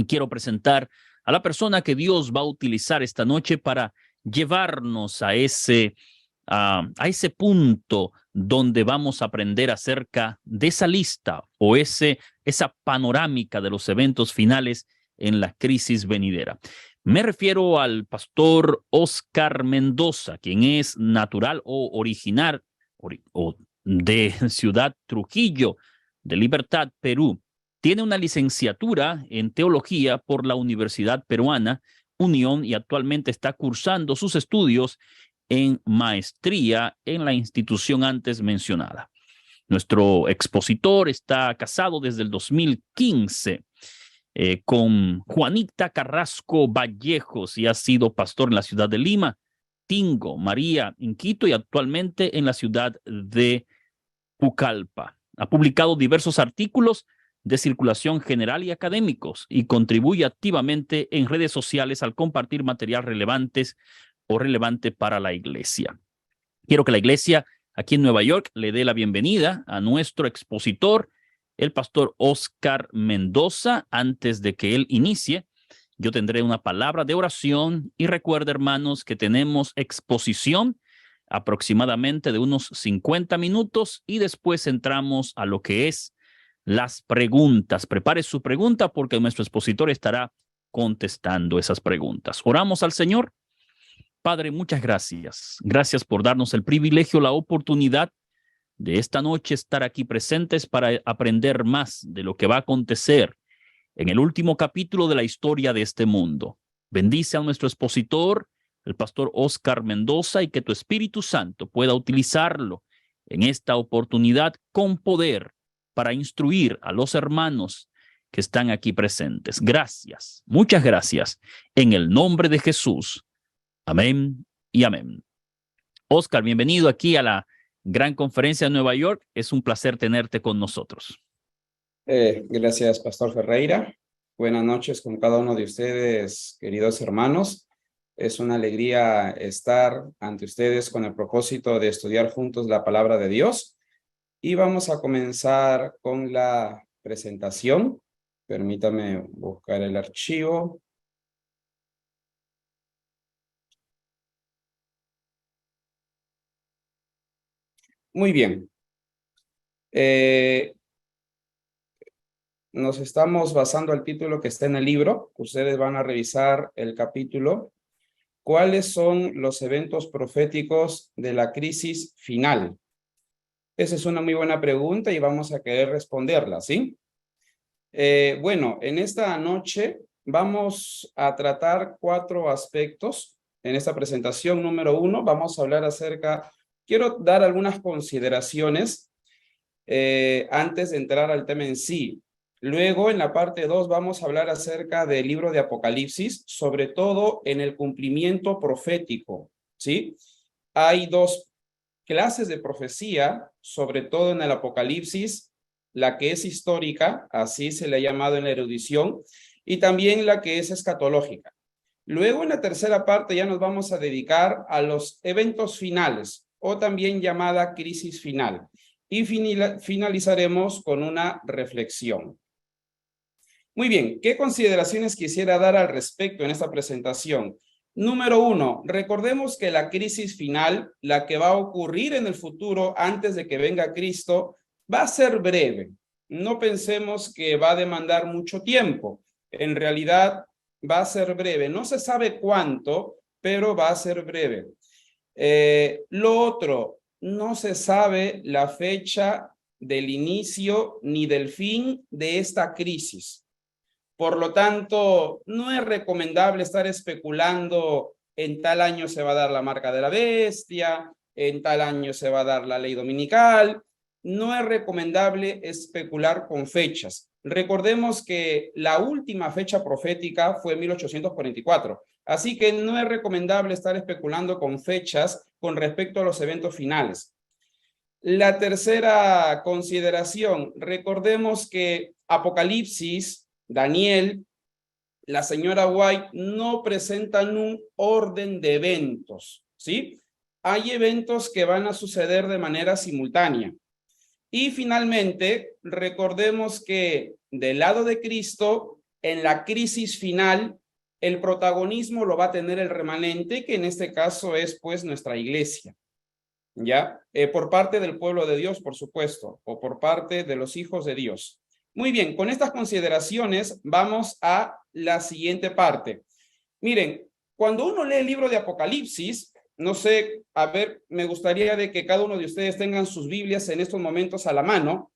Y quiero presentar a la persona que Dios va a utilizar esta noche para llevarnos a ese punto donde vamos a aprender acerca de esa lista o esa panorámica de los eventos finales en la crisis venidera. Me refiero al pastor Oscar Mendoza, quien es natural o original de Ciudad Trujillo, de Libertad, Perú. Tiene una licenciatura en teología por la Universidad Peruana Unión y actualmente está cursando sus estudios en maestría en la institución antes mencionada. Nuestro expositor está casado desde el 2015 con Juanita Carrasco Vallejos y ha sido pastor en la ciudad de Lima, Tingo, María, en Quito y actualmente en la ciudad de Pucallpa. Ha publicado diversos artículos de circulación general y académicos y contribuye activamente en redes sociales al compartir material relevante para la iglesia. Quiero que la iglesia aquí en Nueva York le dé la bienvenida a nuestro expositor, el pastor Oscar Mendoza. Antes de que él inicie, yo tendré una palabra de oración y recuerda, hermanos, que tenemos exposición aproximadamente de unos 50 minutos y después entramos a lo que es las preguntas. Prepare su pregunta porque nuestro expositor estará contestando esas preguntas. Oramos al Señor. Padre, muchas gracias. Gracias por darnos el privilegio, la oportunidad de esta noche estar aquí presentes para aprender más de lo que va a acontecer en el último capítulo de la historia de este mundo. Bendice a nuestro expositor, el pastor Oscar Mendoza, y que tu Espíritu Santo pueda utilizarlo en esta oportunidad con poder para instruir a los hermanos que están aquí presentes. Gracias, muchas gracias. En el nombre de Jesús. Amén y amén. Oscar, bienvenido aquí a la Gran Conferencia de Nueva York. Es un placer tenerte con nosotros. Gracias, Pastor Ferreira. Buenas noches con cada uno de ustedes, queridos hermanos. Es una alegría estar ante ustedes con el propósito de estudiar juntos la palabra de Dios. Y vamos a comenzar con la presentación. Permítame buscar el archivo. Muy bien. Nos estamos basando al título que está en el libro. Ustedes van a revisar el capítulo. ¿Cuáles son los eventos proféticos de la crisis final? Esa es una muy buena pregunta y vamos a querer responderla, ¿sí? Bueno, en esta noche vamos a tratar 4 aspectos. En esta presentación número 1 vamos a hablar quiero dar algunas consideraciones antes de entrar al tema en sí. Luego, en la parte 2, vamos a hablar acerca del libro de Apocalipsis, sobre todo en el cumplimiento profético, ¿sí? Hay 2 clases de profecía, sobre todo en el Apocalipsis, la que es histórica, así se le ha llamado en la erudición, y también la que es escatológica. Luego, en la tercera parte, ya nos vamos a dedicar a los eventos finales, o también llamada crisis final. Y finalizaremos con una reflexión. Muy bien, ¿qué consideraciones quisiera dar al respecto en esta presentación? Número 1, recordemos que la crisis final, la que va a ocurrir en el futuro antes de que venga Cristo, va a ser breve. No pensemos que va a demandar mucho tiempo. En realidad va a ser breve. No se sabe cuánto, pero va a ser breve. Lo otro, no se sabe la fecha del inicio ni del fin de esta crisis. Por lo tanto, no es recomendable estar especulando en tal año se va a dar la marca de la bestia, en tal año se va a dar la ley dominical. No es recomendable especular con fechas. Recordemos que la última fecha profética fue 1844. Así que no es recomendable estar especulando con fechas con respecto a los eventos finales. La tercera consideración, recordemos que Apocalipsis, Daniel, la señora White no presentan un orden de eventos, ¿sí? Hay eventos que van a suceder de manera simultánea. Y finalmente, recordemos que del lado de Cristo en la crisis final, el protagonismo lo va a tener el remanente, que en este caso es pues nuestra iglesia, ¿ya? Por parte del pueblo de Dios, por supuesto, o por parte de los hijos de Dios. Muy bien, con estas consideraciones vamos a la siguiente parte. Miren, cuando uno lee el libro de Apocalipsis, no sé, a ver, me gustaría de que cada uno de ustedes tengan sus Biblias en estos momentos a la mano.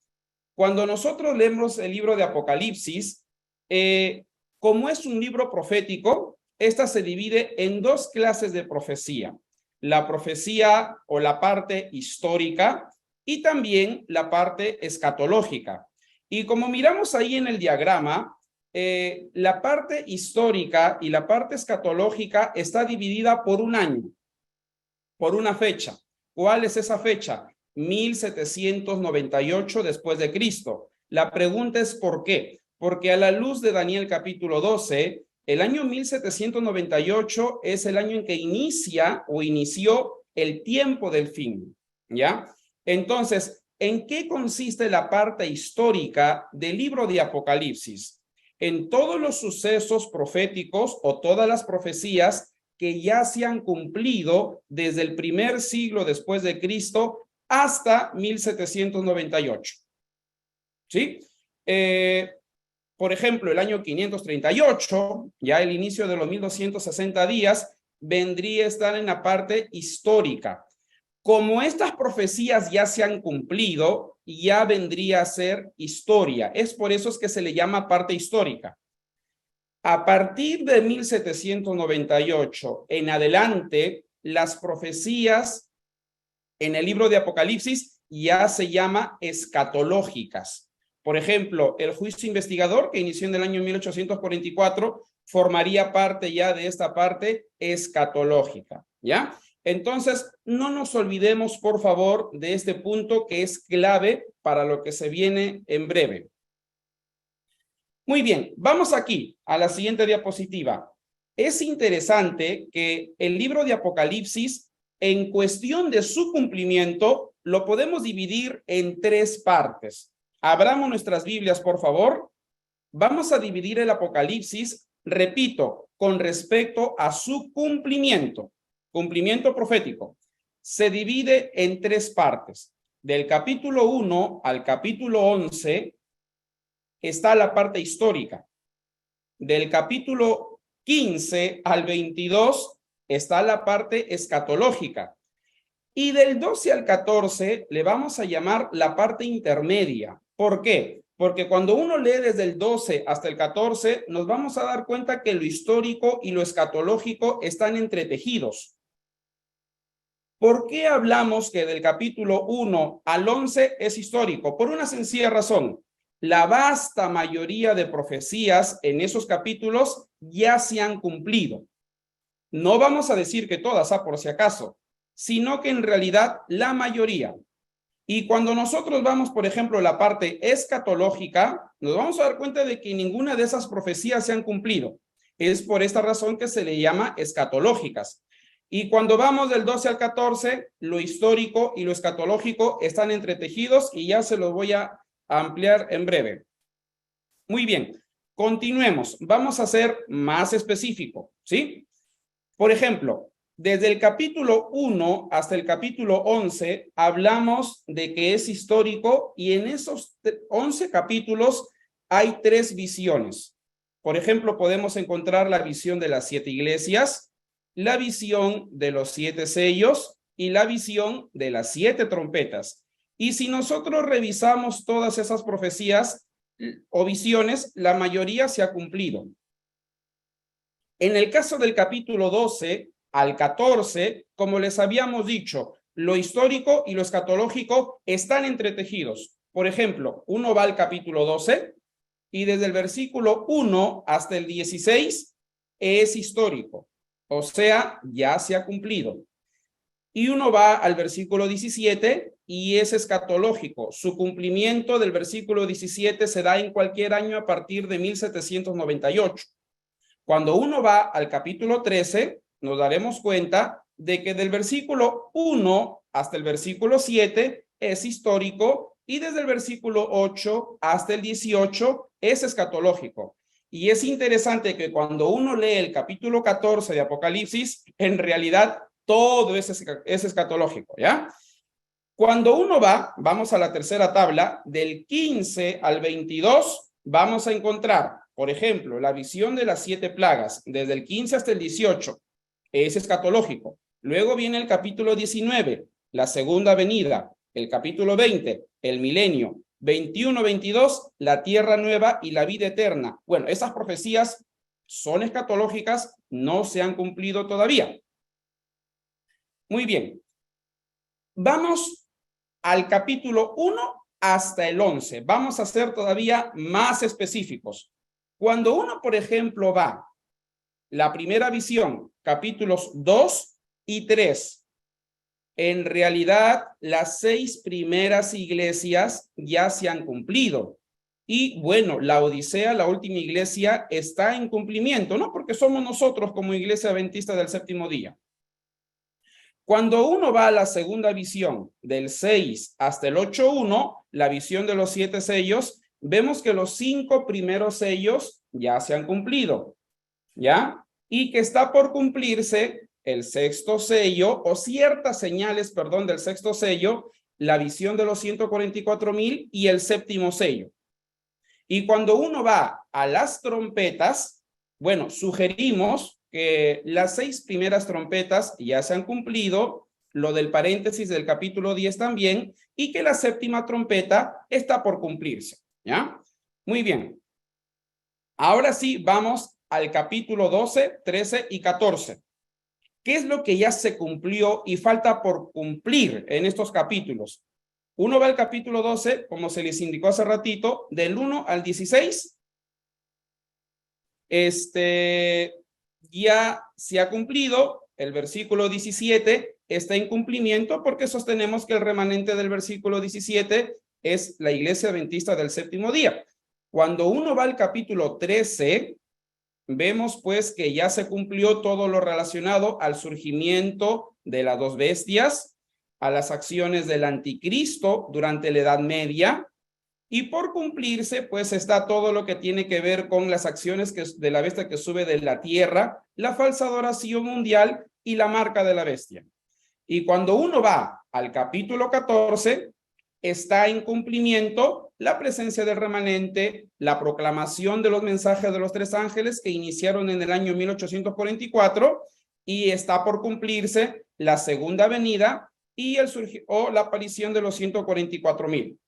Cuando nosotros leemos el libro de Apocalipsis, como es un libro profético, esta se divide en dos clases de profecía. La profecía o la parte histórica y también la parte escatológica. Y como miramos ahí en el diagrama, la parte histórica y la parte escatológica está dividida por un año, por una fecha. ¿Cuál es esa fecha? 1798 después de Cristo. La pregunta es ¿por qué? Porque a la luz de Daniel capítulo 12, el año 1798 es el año en que inició el tiempo del fin, ¿ya? Entonces, ¿en qué consiste la parte histórica del libro de Apocalipsis? En todos los sucesos proféticos o todas las profecías que ya se han cumplido desde el primer siglo después de Cristo hasta 1798. ¿Sí? Por ejemplo, el año 538, ya el inicio de los 1260 días, vendría a estar en la parte histórica. Como estas profecías ya se han cumplido, ya vendría a ser historia. Es por eso es que se le llama parte histórica. A partir de 1798 en adelante, las profecías en el libro de Apocalipsis ya se llama escatológicas. Por ejemplo, el juicio investigador que inició en el año 1844 formaría parte ya de esta parte escatológica, ¿ya? Entonces, no nos olvidemos, por favor, de este punto que es clave para lo que se viene en breve. Muy bien, vamos aquí a la siguiente diapositiva. Es interesante que el libro de Apocalipsis, en cuestión de su cumplimiento, lo podemos dividir en tres partes. Abramos nuestras Biblias, por favor. Vamos a dividir el Apocalipsis, repito, con respecto a su cumplimiento profético. Se divide en tres partes. Del capítulo 1 al capítulo 11 está la parte histórica. Del capítulo 15 al 22 está la parte escatológica. Y del 12 al 14 le vamos a llamar la parte intermedia. ¿Por qué? Porque cuando uno lee desde el 12 hasta el 14, nos vamos a dar cuenta que lo histórico y lo escatológico están entretejidos. ¿Por qué hablamos que del capítulo 1 al 11 es histórico? Por una sencilla razón. La vasta mayoría de profecías en esos capítulos ya se han cumplido. No vamos a decir que todas, por si acaso, sino que en realidad la mayoría. Y cuando nosotros vamos, por ejemplo, a la parte escatológica, nos vamos a dar cuenta de que ninguna de esas profecías se han cumplido. Es por esta razón que se le llama escatológicas. Y cuando vamos del 12 al 14, lo histórico y lo escatológico están entretejidos y ya se los voy a ampliar en breve. Muy bien, continuemos. Vamos a ser más específico, ¿sí? Por ejemplo, desde el capítulo 1 hasta el capítulo 11 hablamos de que es histórico y en esos 11 capítulos hay tres visiones. Por ejemplo, podemos encontrar la visión de las 7 iglesias, la visión de los 7 sellos y la visión de las 7 trompetas. Y si nosotros revisamos todas esas profecías o visiones, la mayoría se ha cumplido. En el caso del capítulo 12 al 14, como les habíamos dicho, lo histórico y lo escatológico están entretejidos. Por ejemplo, uno va al capítulo 12 y desde el versículo 1 hasta el 16 es histórico. O sea, ya se ha cumplido. Y uno va al versículo 17 y es escatológico. Su cumplimiento del versículo 17 se da en cualquier año a partir de 1798. Cuando uno va al capítulo 13, nos daremos cuenta de que del versículo 1 hasta el versículo 7 es histórico y desde el versículo 8 hasta el 18 es escatológico. Y es interesante que cuando uno lee el capítulo 14 de Apocalipsis, en realidad todo es escatológico, ¿ya? Cuando uno vamos a la tercera tabla, del 15 al 22, vamos a encontrar, por ejemplo, la visión de las 7 plagas, desde el 15 hasta el 18, es escatológico. Luego viene el capítulo 19, la segunda venida, el capítulo 20, el milenio, 21, 22, la tierra nueva y la vida eterna. Bueno, esas profecías son escatológicas, no se han cumplido todavía. Muy bien. Vamos al capítulo 1 hasta el 11. Vamos a ser todavía más específicos. Cuando uno, por ejemplo, va la primera visión, capítulos 2 y 3, en realidad las 6 primeras iglesias ya se han cumplido. Y bueno, la Odisea, la última iglesia, está en cumplimiento, ¿no? Porque somos nosotros como iglesia adventista del séptimo día. Cuando uno va a la segunda visión, del 6 hasta el 8.1, la visión de los 7 sellos, vemos que los 5 primeros sellos ya se han cumplido, ¿ya? Y que está por cumplirse el sexto sello, o ciertas señales, perdón, del sexto sello, la visión de los 144,000 y el séptimo sello. Y cuando uno va a las trompetas, bueno, sugerimos que las 6 primeras trompetas ya se han cumplido, lo del paréntesis del capítulo 10 también, y que la séptima trompeta está por cumplirse, ¿ya? Muy bien. Ahora sí, vamos al capítulo 12, 13 y 14. ¿Qué es lo que ya se cumplió y falta por cumplir en estos capítulos? Uno va al capítulo 12, como se les indicó hace ratito, del 1 al 16. Ya se ha cumplido. El versículo 17 está en cumplimiento porque sostenemos que el remanente del versículo 17 es la iglesia adventista del séptimo día. Cuando uno va al capítulo 13, vemos pues que ya se cumplió todo lo relacionado al surgimiento de las 2 bestias, a las acciones del anticristo durante la Edad Media, y por cumplirse pues está todo lo que tiene que ver con las acciones de la bestia que sube de la tierra, la falsa adoración mundial y la marca de la bestia. Y cuando uno va al capítulo 14, está en cumplimiento la presencia del remanente, la proclamación de los mensajes de los 3 ángeles que iniciaron en el año 1844, y está por cumplirse la segunda venida y la aparición de los 144,000.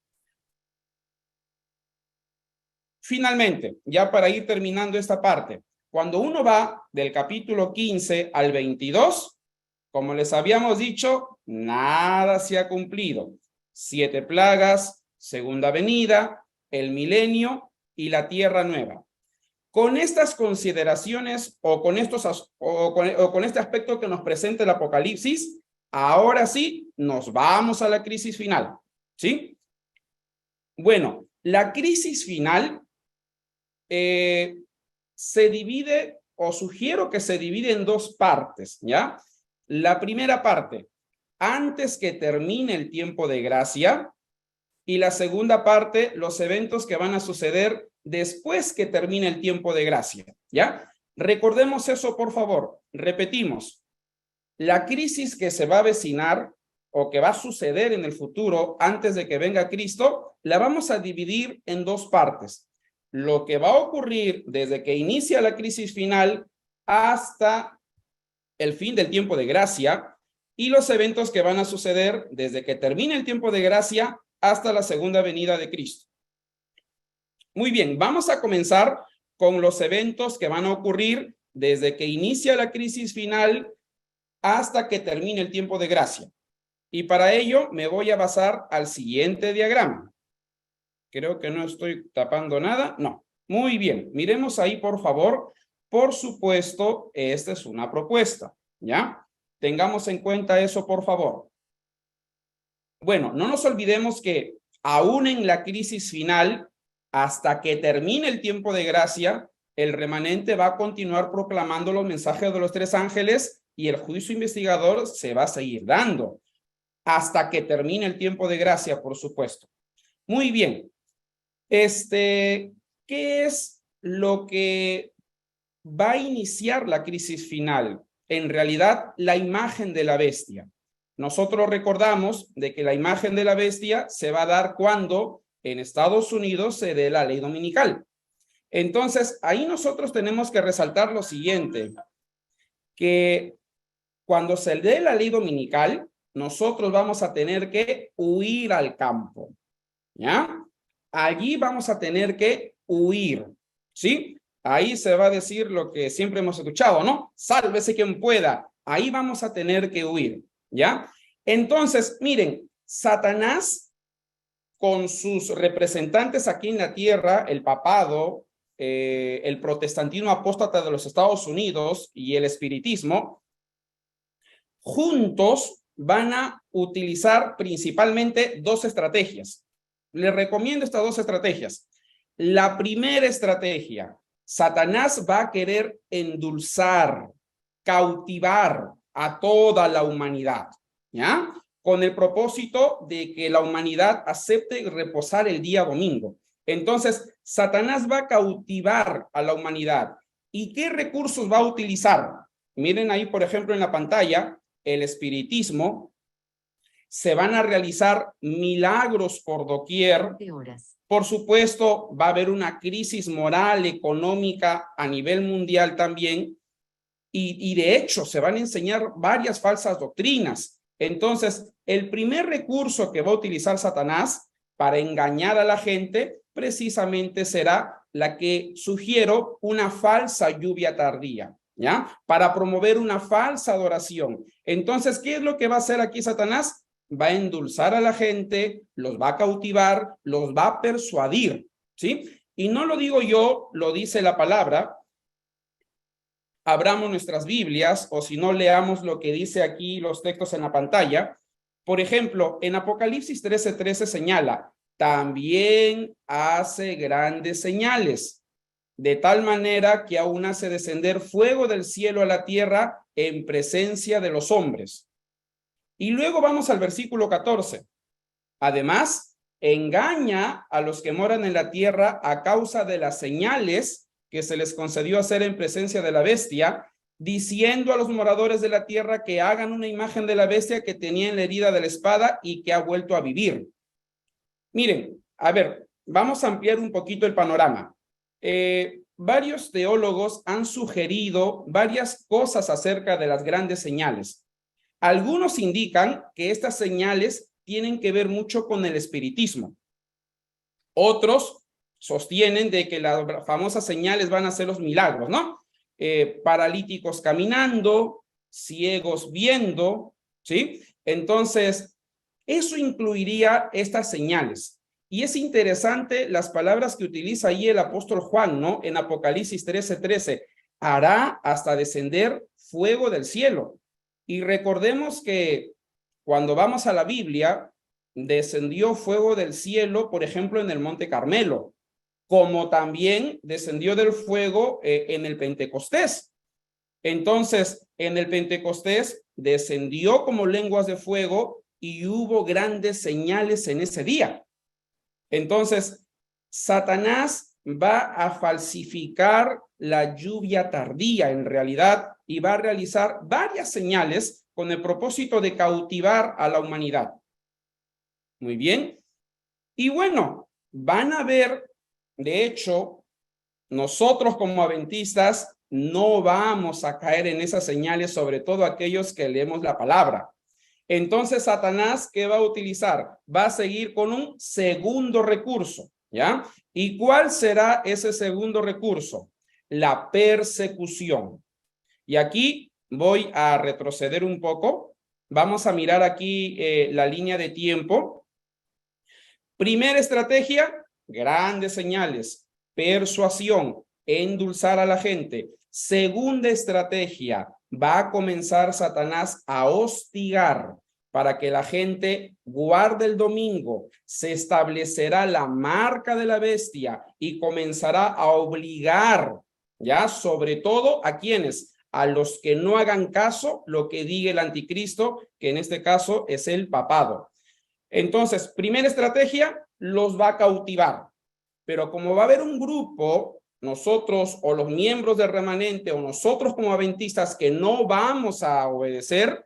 Finalmente, ya para ir terminando esta parte, cuando uno va del capítulo 15 al 22, como les habíamos dicho, nada se ha cumplido. 7 plagas, segunda venida, el milenio y la tierra nueva. Con estas consideraciones o con este aspecto que nos presenta el Apocalipsis, ahora sí nos vamos a la crisis final, ¿sí? Bueno, la crisis final se divide, o sugiero que se divide en 2 partes, ¿ya? La primera parte, antes que termine el tiempo de gracia, y la segunda parte, los eventos que van a suceder después que termine el tiempo de gracia, ¿ya? Recordemos eso, por favor. Repetimos, la crisis que se va a avecinar o que va a suceder en el futuro antes de que venga Cristo, la vamos a dividir en 2 partes. Lo que va a ocurrir desde que inicia la crisis final hasta el fin del tiempo de gracia, y los eventos que van a suceder desde que termine el tiempo de gracia hasta la segunda venida de Cristo. Muy bien, vamos a comenzar con los eventos que van a ocurrir desde que inicia la crisis final hasta que termine el tiempo de gracia. Y para ello me voy a basar al siguiente diagrama. Creo que no estoy tapando nada. No. Muy bien. Miremos ahí, por favor. Por supuesto, esta es una propuesta, ¿ya? Tengamos en cuenta eso, por favor. Bueno, no nos olvidemos que aún en la crisis final, hasta que termine el tiempo de gracia, el remanente va a continuar proclamando los mensajes de los 3 ángeles y el juicio investigador se va a seguir dando hasta que termine el tiempo de gracia, por supuesto. Muy bien. ¿Qué es lo que va a iniciar la crisis final, en realidad la imagen de la bestia. Nosotros recordamos de que la imagen de la bestia se va a dar cuando en Estados Unidos se dé la ley dominical. Entonces, ahí nosotros tenemos que resaltar lo siguiente, que cuando se dé la ley dominical, nosotros vamos a tener que huir al campo, ¿ya? Allí vamos a tener que huir, ¿sí? Ahí se va a decir lo que siempre hemos escuchado, ¿no? Sálvese quien pueda. Ahí vamos a tener que huir, ¿ya? Entonces, miren, Satanás con sus representantes aquí en la tierra, el papado, el protestantismo apóstata de los Estados Unidos y el espiritismo, juntos van a utilizar principalmente dos estrategias. Les recomiendo estas dos estrategias. La primera estrategia, Satanás va a querer endulzar, cautivar a toda la humanidad, ¿ya? Con el propósito de que la humanidad acepte reposar el día domingo. Entonces, Satanás va a cautivar a la humanidad. ¿Y qué recursos va a utilizar? Miren ahí, por ejemplo, en la pantalla, el espiritismo. Se van a realizar milagros por doquier. Por supuesto, va a haber una crisis moral, económica a nivel mundial también. Y de hecho, se van a enseñar varias falsas doctrinas. Entonces, el primer recurso que va a utilizar Satanás para engañar a la gente precisamente será la que sugiero, una falsa lluvia tardía, ¿ya? Para promover una falsa adoración. Entonces, ¿qué es lo que va a hacer aquí Satanás? Va a endulzar a la gente, los va a cautivar, los va a persuadir, ¿sí? Y no lo digo yo, lo dice la palabra. Abramos nuestras Biblias, o si no, leamos lo que dice aquí los textos en la pantalla. Por ejemplo, en Apocalipsis 13:13 señala, también hace grandes señales, de tal manera que aún hace descender fuego del cielo a la tierra en presencia de los hombres. Y luego vamos al versículo 14. Además, engaña a los que moran en la tierra a causa de las señales que se les concedió hacer en presencia de la bestia, diciendo a los moradores de la tierra que hagan una imagen de la bestia que tenía en la herida de la espada y que ha vuelto a vivir. Miren, a ver, vamos a ampliar un poquito el panorama. Varios teólogos han sugerido varias cosas acerca de las grandes señales. Algunos indican que estas señales tienen que ver mucho con el espiritismo. Otros sostienen de que las famosas señales van a ser los milagros, ¿no? Paralíticos caminando, ciegos viendo, ¿sí? Entonces, eso incluiría estas señales. Y es interesante las palabras que utiliza ahí el apóstol Juan, ¿no? En Apocalipsis 13:13, hará hasta descender fuego del cielo. Y recordemos que cuando vamos a la Biblia, descendió fuego del cielo, por ejemplo, en el Monte Carmelo, como también descendió del fuego en el Pentecostés. Entonces, en el Pentecostés descendió como lenguas de fuego y hubo grandes señales en ese día. Entonces, Satanás va a falsificar la lluvia tardía en realidad y va a realizar varias señales con el propósito de cautivar a la humanidad. Muy bien. Y bueno, van a ver, de hecho, nosotros como adventistas no vamos a caer en esas señales, sobre todo aquellos que leemos la palabra. Entonces, Satanás, ¿qué va a utilizar? Va a seguir con un segundo recurso, ¿ya? ¿Y cuál será ese segundo recurso? La persecución. Y aquí voy a retroceder un poco. Vamos a mirar aquí la línea de tiempo. Primera estrategia, grandes señales, persuasión, endulzar a la gente. Segunda estrategia, va a comenzar Satanás a hostigar para que la gente guarde el domingo. Se establecerá la marca de la bestia y comenzará a obligar, ya, sobre todo a quienes, a los que no hagan caso lo que diga el anticristo, que en este caso es el papado. Entonces, primera estrategia, los va a cautivar. Pero como va a haber un grupo nosotros o los miembros del remanente o nosotros como adventistas que no vamos a obedecer,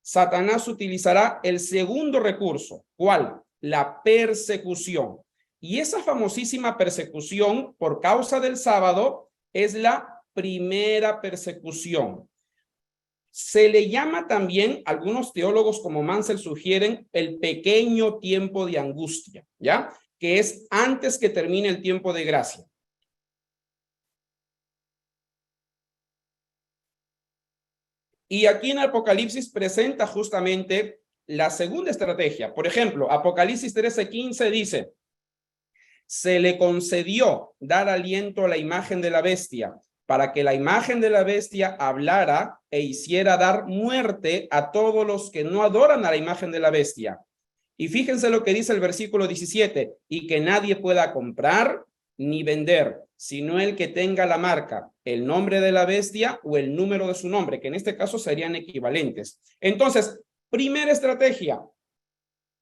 Satanás utilizará el segundo recurso. ¿Cuál? La persecución. Y esa famosísima persecución por causa del sábado es la primera persecución. Se le llama también, algunos teólogos como Mansell sugieren, el pequeño tiempo de angustia, ¿ya? Que es antes que termine el tiempo de gracia. Y aquí en Apocalipsis presenta justamente la segunda estrategia. Por ejemplo, Apocalipsis 13:15 dice, se le concedió dar aliento a la imagen de la bestia, para que la imagen de la bestia hablara e hiciera dar muerte a todos los que no adoran a la imagen de la bestia. Y fíjense lo que dice el versículo 17, y que nadie pueda comprar ni vender, sino el que tenga la marca, el nombre de la bestia o el número de su nombre, que en este caso serían equivalentes. Entonces, primera estrategia,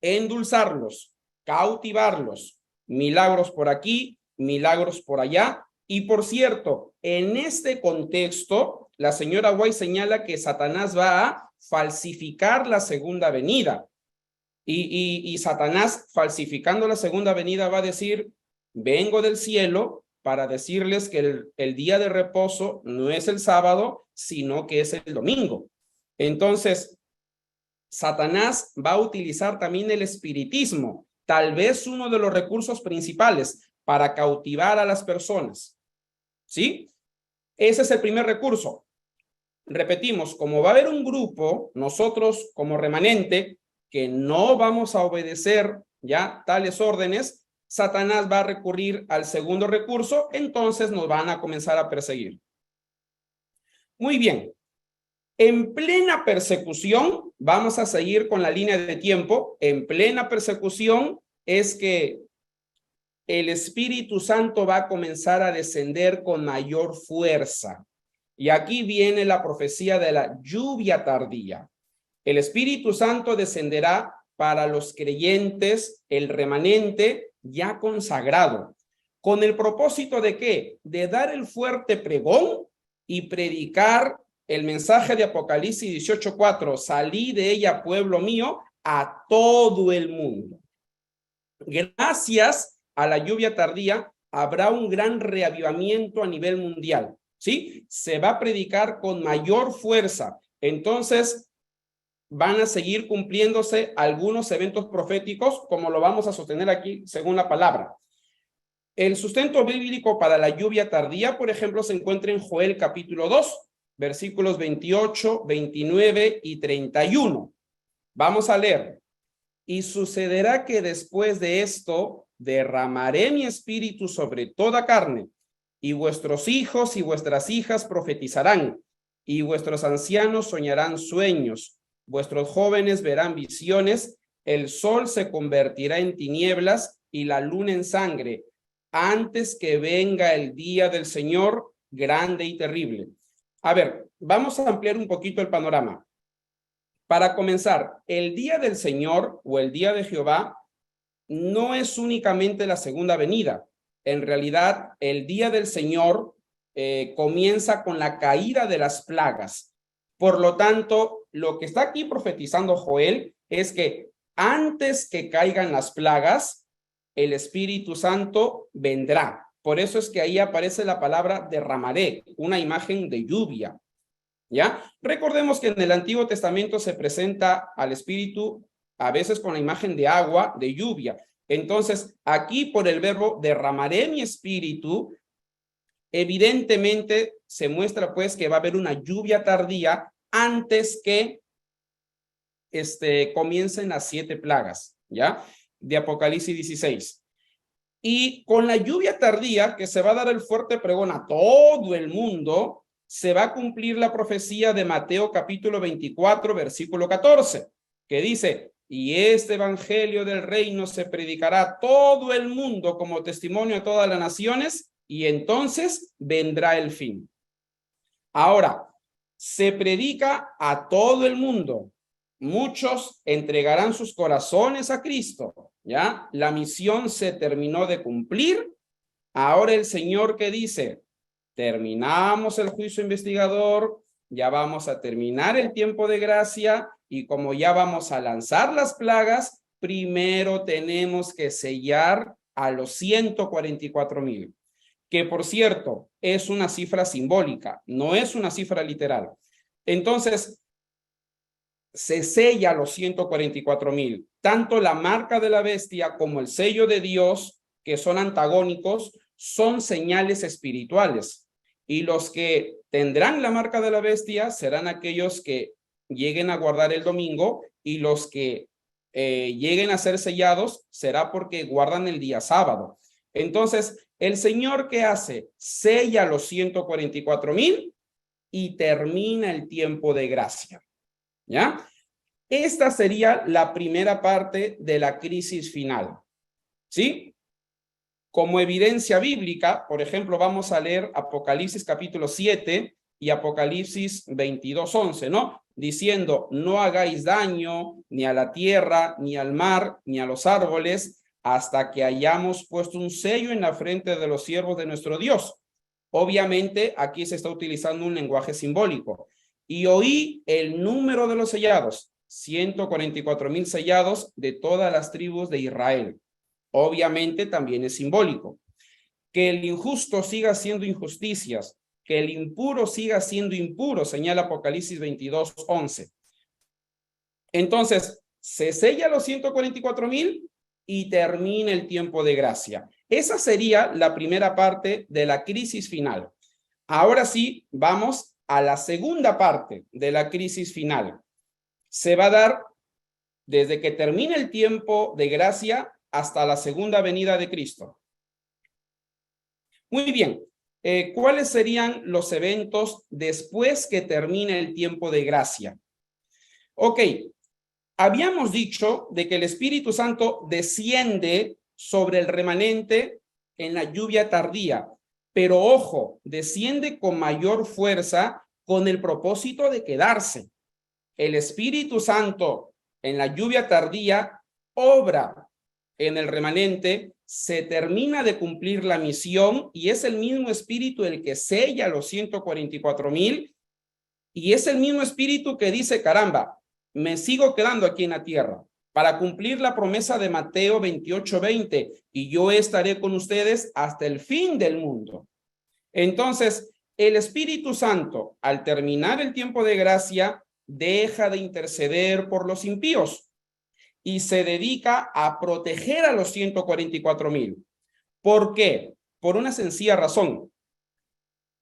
endulzarlos, cautivarlos, milagros por aquí, milagros por allá. Y por cierto, en este contexto, la señora White señala que Satanás va a falsificar la segunda venida. Y Satanás, falsificando la segunda venida, va a decir, vengo del cielo para decirles que el día de reposo no es el sábado, sino que es el domingo. Entonces, Satanás va a utilizar también el espiritismo, tal vez uno de los recursos principales para cautivar a las personas. ¿Sí? Ese es el primer recurso. Repetimos, como va a haber un grupo, nosotros como remanente, que no vamos a obedecer ya tales órdenes, Satanás va a recurrir al segundo recurso, entonces nos van a comenzar a perseguir. Muy bien. En plena persecución, vamos a seguir con la línea de tiempo. En plena persecución es que el Espíritu Santo va a comenzar a descender con mayor fuerza. Y aquí viene la profecía de la lluvia tardía. El Espíritu Santo descenderá para los creyentes, el remanente ya consagrado. ¿Con el propósito de qué? De dar el fuerte pregón y predicar el mensaje de Apocalipsis 18:4, salí de ella, pueblo mío, a todo el mundo. Gracias a la lluvia tardía, habrá un gran reavivamiento a nivel mundial, ¿sí? Se va a predicar con mayor fuerza. Entonces, van a seguir cumpliéndose algunos eventos proféticos, como lo vamos a sostener aquí según la palabra. El sustento bíblico para la lluvia tardía, por ejemplo, se encuentra en Joel capítulo 2, versículos 28, 29 y 31. Vamos a leer. Y sucederá que después de esto derramaré mi espíritu sobre toda carne, y vuestros hijos y vuestras hijas profetizarán, y vuestros ancianos soñarán sueños, vuestros jóvenes verán visiones, el sol se convertirá en tinieblas y la luna en sangre, antes que venga el día del Señor grande y terrible. A ver, vamos a ampliar un poquito el panorama. Para comenzar, el día del Señor o el día de Jehová no es únicamente la segunda venida. En realidad, el día del Señor comienza con la caída de las plagas. Por lo tanto, lo que está aquí profetizando Joel es que antes que caigan las plagas, el Espíritu Santo vendrá. Por eso es que ahí aparece la palabra derramaré, una imagen de lluvia. ¿Ya? Recordemos que en el Antiguo Testamento se presenta al Espíritu a veces con la imagen de agua, de lluvia. Entonces, aquí por el verbo derramaré mi espíritu, evidentemente se muestra pues que va a haber una lluvia tardía antes que comiencen las 7 plagas, ¿ya? De Apocalipsis 16. Y con la lluvia tardía, que se va a dar el fuerte pregón a todo el mundo, se va a cumplir la profecía de Mateo capítulo 24, versículo 14, que dice, y este evangelio del reino se predicará a todo el mundo como testimonio a todas las naciones, y entonces vendrá el fin. Ahora, se predica a todo el mundo. Muchos entregarán sus corazones a Cristo, ¿ya? La misión se terminó de cumplir Ahora el Señor, ¿qué dice? Terminamos el juicio investigador, ya vamos a terminar el tiempo de gracia y como ya vamos a lanzar las plagas, primero tenemos que sellar a los 144,000, que por cierto es una cifra simbólica, no es una cifra literal. Entonces, se sella a los 144,000, tanto la marca de la bestia como el sello de Dios, que son antagónicos, son señales espirituales. Y los que tendrán la marca de la bestia serán aquellos que lleguen a guardar el domingo, y los que lleguen a ser sellados será porque guardan el día sábado. Entonces, el Señor, ¿qué hace? Sella los 144,000 y termina el tiempo de gracia. ¿Ya? Esta sería la primera parte de la crisis final. ¿Sí? Como evidencia bíblica, por ejemplo, vamos a leer Apocalipsis capítulo 7 y Apocalipsis 22:11, ¿no? Diciendo, no hagáis daño ni a la tierra, ni al mar, ni a los árboles, hasta que hayamos puesto un sello en la frente de los siervos de nuestro Dios. Obviamente, aquí se está utilizando un lenguaje simbólico. Y oí el número de los sellados, 144,000 sellados de todas las tribus de Israel. Obviamente también es simbólico. Que el injusto siga haciendo injusticias, que el impuro siga siendo impuro, señala Apocalipsis 22:11. Entonces, se sella los 144,000 y termina el tiempo de gracia. Esa sería la primera parte de la crisis final. Ahora sí, vamos a la segunda parte de la crisis final. Se va a dar desde que termine el tiempo de gracia hasta la segunda venida de Cristo. Muy bien, ¿cuáles serían los eventos después que termine el tiempo de gracia? Ok, habíamos dicho de que el Espíritu Santo desciende sobre el remanente en la lluvia tardía, pero ojo, desciende con mayor fuerza con el propósito de quedarse. El Espíritu Santo en la lluvia tardía obra en el remanente, se termina de cumplir la misión y es el mismo Espíritu el que sella los 144,000 y es el mismo Espíritu que dice, caramba, me sigo quedando aquí en la tierra para cumplir la promesa de Mateo 28:20 y yo estaré con ustedes hasta el fin del mundo. Entonces, el Espíritu Santo, al terminar el tiempo de gracia, deja de interceder por los impíos y se dedica a proteger a los 144,000. ¿Por qué? Por una sencilla razón.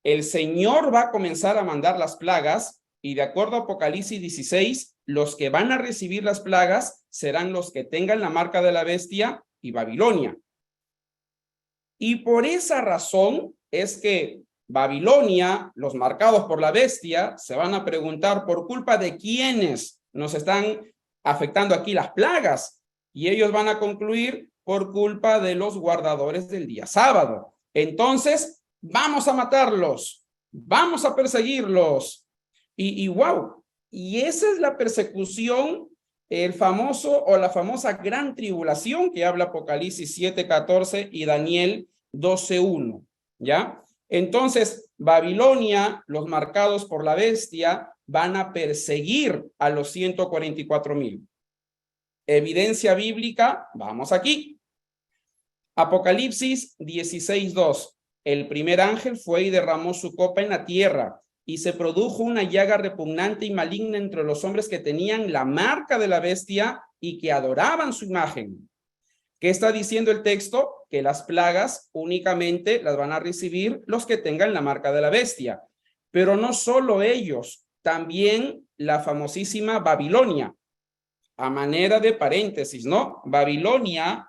El Señor va a comenzar a mandar las plagas y de acuerdo a Apocalipsis 16, los que van a recibir las plagas serán los que tengan la marca de la bestia y Babilonia. Y por esa razón es que Babilonia, los marcados por la bestia, se van a preguntar por culpa de quiénes nos están afectando aquí las plagas. Y ellos van a concluir por culpa de los guardadores del día sábado. Entonces, vamos a matarlos, vamos a perseguirlos. Y wow, y esa es la persecución, el famoso o la famosa gran tribulación que habla Apocalipsis 7:14 y Daniel 12:1, ¿ya? Entonces, Babilonia, los marcados por la bestia, van a perseguir a los 144,000. Evidencia bíblica, vamos aquí. Apocalipsis 16:2. El primer ángel fue y derramó su copa en la tierra, y se produjo una llaga repugnante y maligna entre los hombres que tenían la marca de la bestia y que adoraban su imagen. ¿Qué está diciendo el texto? Que las plagas únicamente las van a recibir los que tengan la marca de la bestia. Pero no solo ellos, también la famosísima Babilonia. A manera de paréntesis, ¿no? Babilonia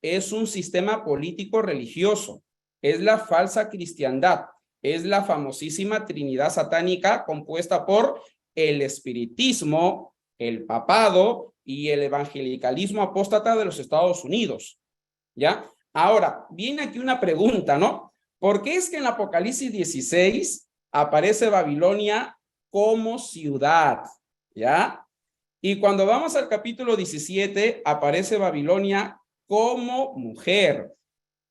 es un sistema político religioso, es la falsa cristiandad, es la famosísima Trinidad satánica compuesta por el espiritismo, el papado y el evangelicalismo apóstata de los Estados Unidos, ¿ya? Ahora, viene aquí una pregunta, ¿no? ¿Por qué es que en Apocalipsis 16 aparece Babilonia como ciudad, ¿ya? Y cuando vamos al capítulo 17 aparece Babilonia como mujer.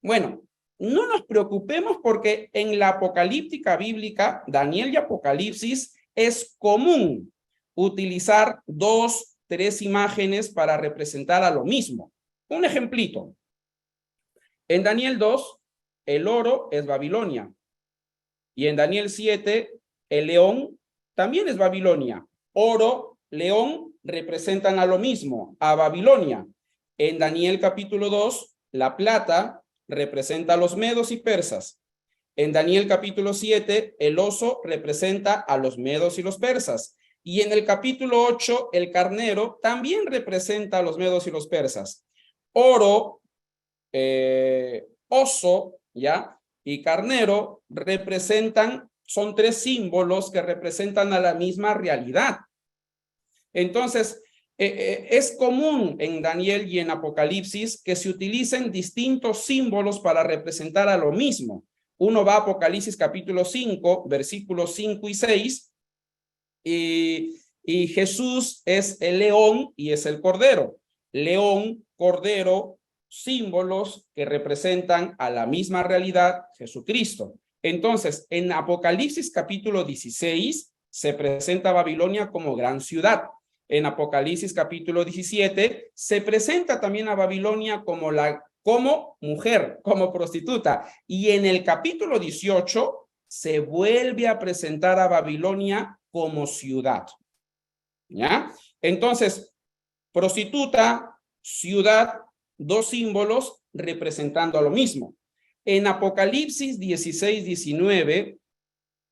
Bueno, no nos preocupemos porque en la apocalíptica bíblica, Daniel y Apocalipsis, es común utilizar 2, 3 imágenes para representar a lo mismo. Un ejemplito. En Daniel 2, el oro es Babilonia. Y en Daniel 7, el león también es Babilonia. Oro, león representan a lo mismo, a Babilonia. En Daniel capítulo 2, la plata representa a los medos y persas. En Daniel capítulo 7, el oso representa a los medos y los persas. Y en el capítulo 8, el carnero también representa a los medos y los persas. Oro, oso, ¿ya? Y carnero son 3 símbolos que representan a la misma realidad. Entonces, es común en Daniel y en Apocalipsis que se utilicen distintos símbolos para representar a lo mismo. Uno va a Apocalipsis capítulo 5, versículos 5 y 6, y Jesús es el león y es el cordero. León, cordero, símbolos que representan a la misma realidad, Jesucristo. Entonces, en Apocalipsis capítulo 16 se presenta Babilonia como gran ciudad. En Apocalipsis capítulo 17 se presenta también a Babilonia como mujer, como prostituta. Y en el capítulo 18 se vuelve a presentar a Babilonia como ciudad. ¿Ya? Entonces, prostituta, ciudad, 2 símbolos representando a lo mismo. En Apocalipsis 16, 19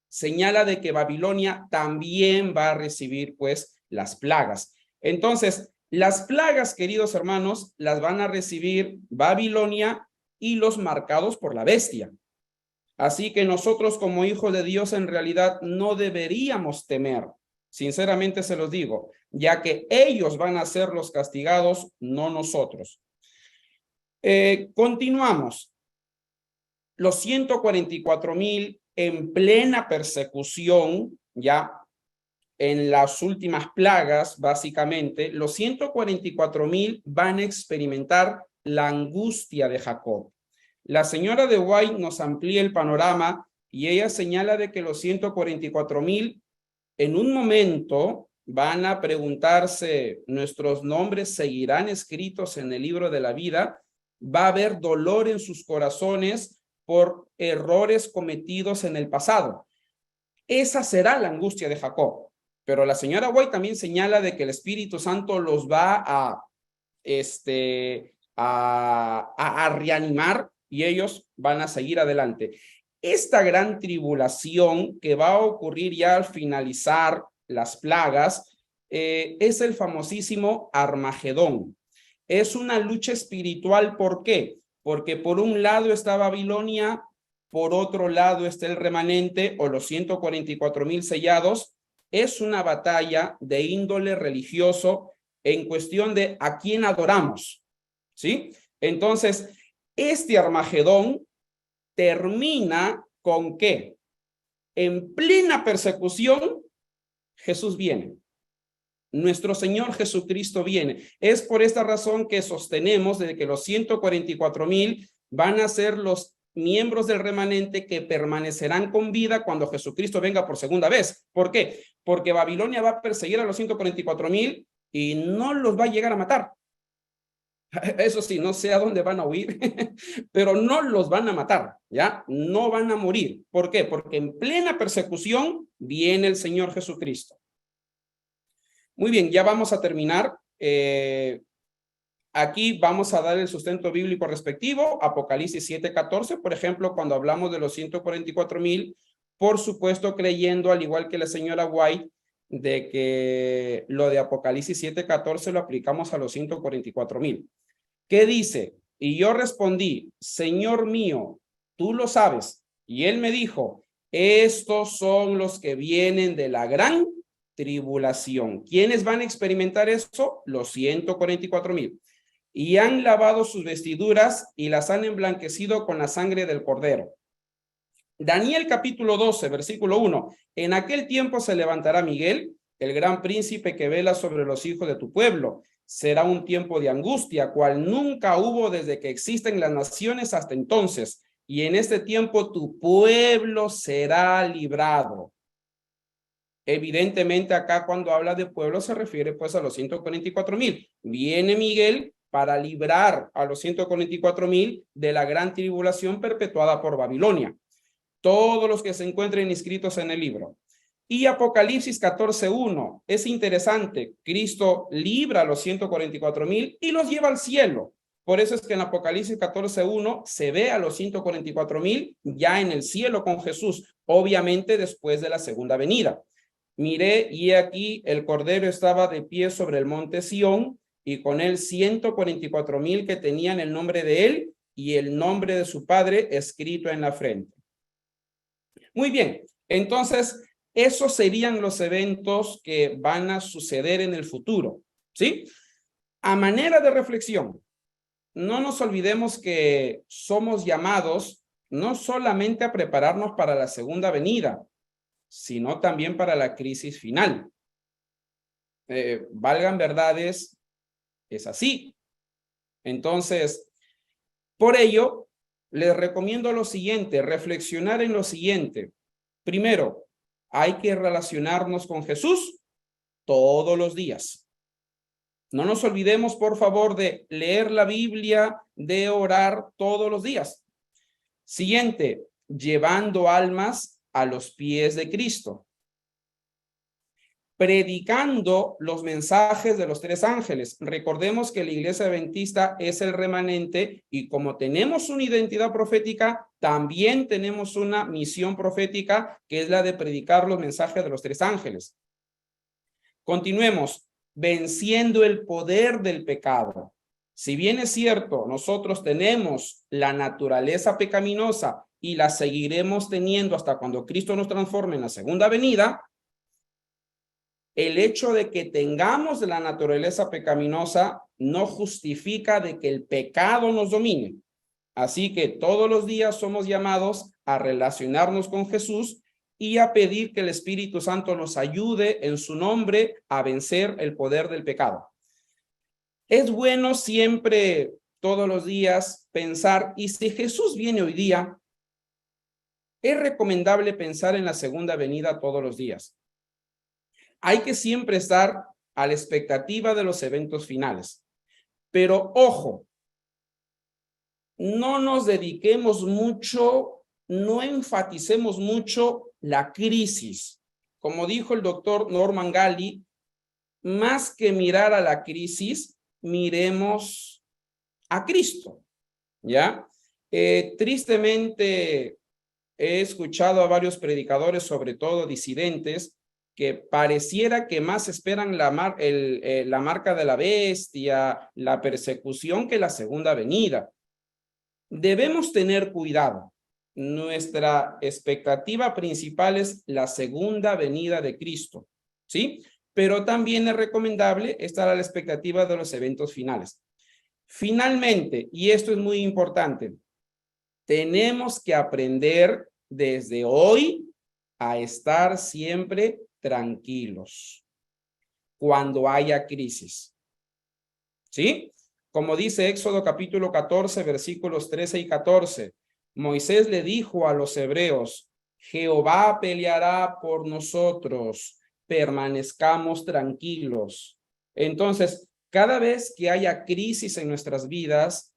señala de que Babilonia también va a recibir pues las plagas. Entonces, las plagas, queridos hermanos, las van a recibir Babilonia y los marcados por la bestia. Así que nosotros como hijos de Dios en realidad no deberíamos temer. Sinceramente se los digo, ya que ellos van a ser los castigados, no nosotros. Continuamos. Los 144,000 en plena persecución, ya en las últimas plagas, básicamente, los 144,000 van a experimentar la angustia de Jacob. La señora de White nos amplía el panorama y ella señala de que los 144,000 en un momento van a preguntarse, ¿nuestros nombres seguirán escritos en el libro de la vida? Va a haber dolor en sus corazones por errores cometidos en el pasado. Esa será la angustia de Jacob. Pero la señora White también señala de que el Espíritu Santo los va a reanimar y ellos van a seguir adelante. Esta gran tribulación que va a ocurrir ya al finalizar las plagas es el famosísimo Armagedón. Es una lucha espiritual, ¿por qué? Porque por un lado está Babilonia, por otro lado está el remanente o los 144,000 sellados. Es una batalla de índole religioso en cuestión de a quién adoramos, ¿sí? Entonces, este Armagedón termina con que en plena persecución Jesús viene. Nuestro Señor Jesucristo viene. Es por esta razón que sostenemos de que los 144,000 van a ser los miembros del remanente que permanecerán con vida cuando Jesucristo venga por segunda vez. ¿Por qué? Porque Babilonia va a perseguir a los 144,000 y no los va a llegar a matar. Eso sí, no sé a dónde van a huir, pero no los van a matar, ¿ya? No van a morir. ¿Por qué? Porque en plena persecución viene el Señor Jesucristo. Muy bien, ya vamos a terminar. Aquí vamos a dar el sustento bíblico respectivo, Apocalipsis 7:14, por ejemplo, cuando hablamos de los 144,000, por supuesto creyendo, al igual que la señora White, de que lo de Apocalipsis 7:14 lo aplicamos a los 144,000. ¿Qué dice? Y yo respondí, Señor mío, tú lo sabes. Y él me dijo, estos son los que vienen de la gran tribulación. ¿Quiénes van a experimentar eso? Los 144,000. Y han lavado sus vestiduras y las han emblanquecido con la sangre del cordero. Daniel capítulo 12, versículo 1. En aquel tiempo se levantará Miguel, el gran príncipe que vela sobre los hijos de tu pueblo. Será un tiempo de angustia, cual nunca hubo desde que existen las naciones hasta entonces. y en este tiempo tu pueblo será librado. Evidentemente acá cuando habla de pueblo se refiere pues a los 144,000. Viene Miguel para librar a los 144,000 de la gran tribulación perpetuada por Babilonia. Todos los que se encuentren inscritos en el libro. Y Apocalipsis 14:1, es interesante, Cristo libra a los 144,000 y los lleva al cielo. Por eso es que en Apocalipsis 14:1 se ve a los 144,000 ya en el cielo con Jesús, obviamente después de la segunda venida. Miré y aquí el Cordero estaba de pie sobre el monte Sión y con él 144,000 que tenían el nombre de él y el nombre de su padre escrito en la frente. Muy bien, entonces esos serían los eventos que van a suceder en el futuro, ¿sí? A manera de reflexión, no nos olvidemos que somos llamados no solamente a prepararnos para la segunda venida, sino también para la crisis final. Valgan verdades, es así. Entonces, por ello, les recomiendo lo siguiente, reflexionar en lo siguiente. Primero, hay que relacionarnos con Jesús todos los días. No nos olvidemos, por favor, de leer la Biblia, de orar todos los días. Siguiente, llevando almas a los pies de Cristo. Predicando los mensajes de los tres ángeles. Recordemos que la iglesia adventista es el remanente y como tenemos una identidad profética, también tenemos una misión profética que es la de predicar los mensajes de los tres ángeles. Continuemos, venciendo el poder del pecado. Si bien es cierto, nosotros tenemos la naturaleza pecaminosa y la seguiremos teniendo hasta cuando Cristo nos transforme en la segunda venida, el hecho de que tengamos la naturaleza pecaminosa no justifica de que el pecado nos domine. Así que todos los días somos llamados a relacionarnos con Jesús y a pedir que el Espíritu Santo nos ayude en su nombre a vencer el poder del pecado. Es bueno siempre, todos los días, pensar, ¿y si Jesús viene hoy día? Es recomendable pensar en la segunda venida todos los días. Hay que siempre estar a la expectativa de los eventos finales. Pero ojo, no nos dediquemos mucho, no enfaticemos mucho la crisis. Como dijo el doctor Norman Gali, más que mirar a la crisis, miremos a Cristo, ¿ya? Tristemente he escuchado a varios predicadores, sobre todo disidentes, que pareciera que más esperan la marca de la bestia, la persecución que la segunda venida. Debemos tener cuidado. Nuestra expectativa principal es la segunda venida de Cristo, ¿sí? Pero también es recomendable estar a la expectativa de los eventos finales. Finalmente, y esto es muy importante, tenemos que aprender desde hoy a estar siempre tranquilos cuando haya crisis. ¿Sí? Como dice Éxodo capítulo 14, versículos 13 y 14, Moisés le dijo a los hebreos, Jehová peleará por nosotros, permanezcamos tranquilos. Entonces, cada vez que haya crisis en nuestras vidas,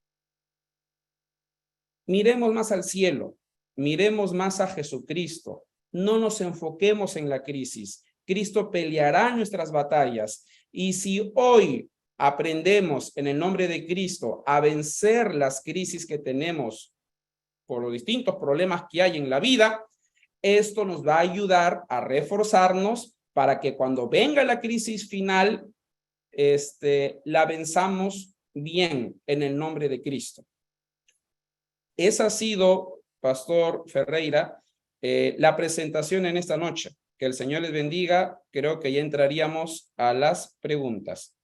miremos más al cielo, miremos más a Jesucristo. No nos enfoquemos en la crisis. Cristo peleará nuestras batallas. Y si hoy aprendemos en el nombre de Cristo a vencer las crisis que tenemos por los distintos problemas que hay en la vida, esto nos va a ayudar a reforzarnos para que cuando venga la crisis final, la venzamos bien en el nombre de Cristo. Esa ha sido, Pastor Ferreira, la presentación en esta noche. Que el Señor les bendiga. Creo que ya entraríamos a las preguntas.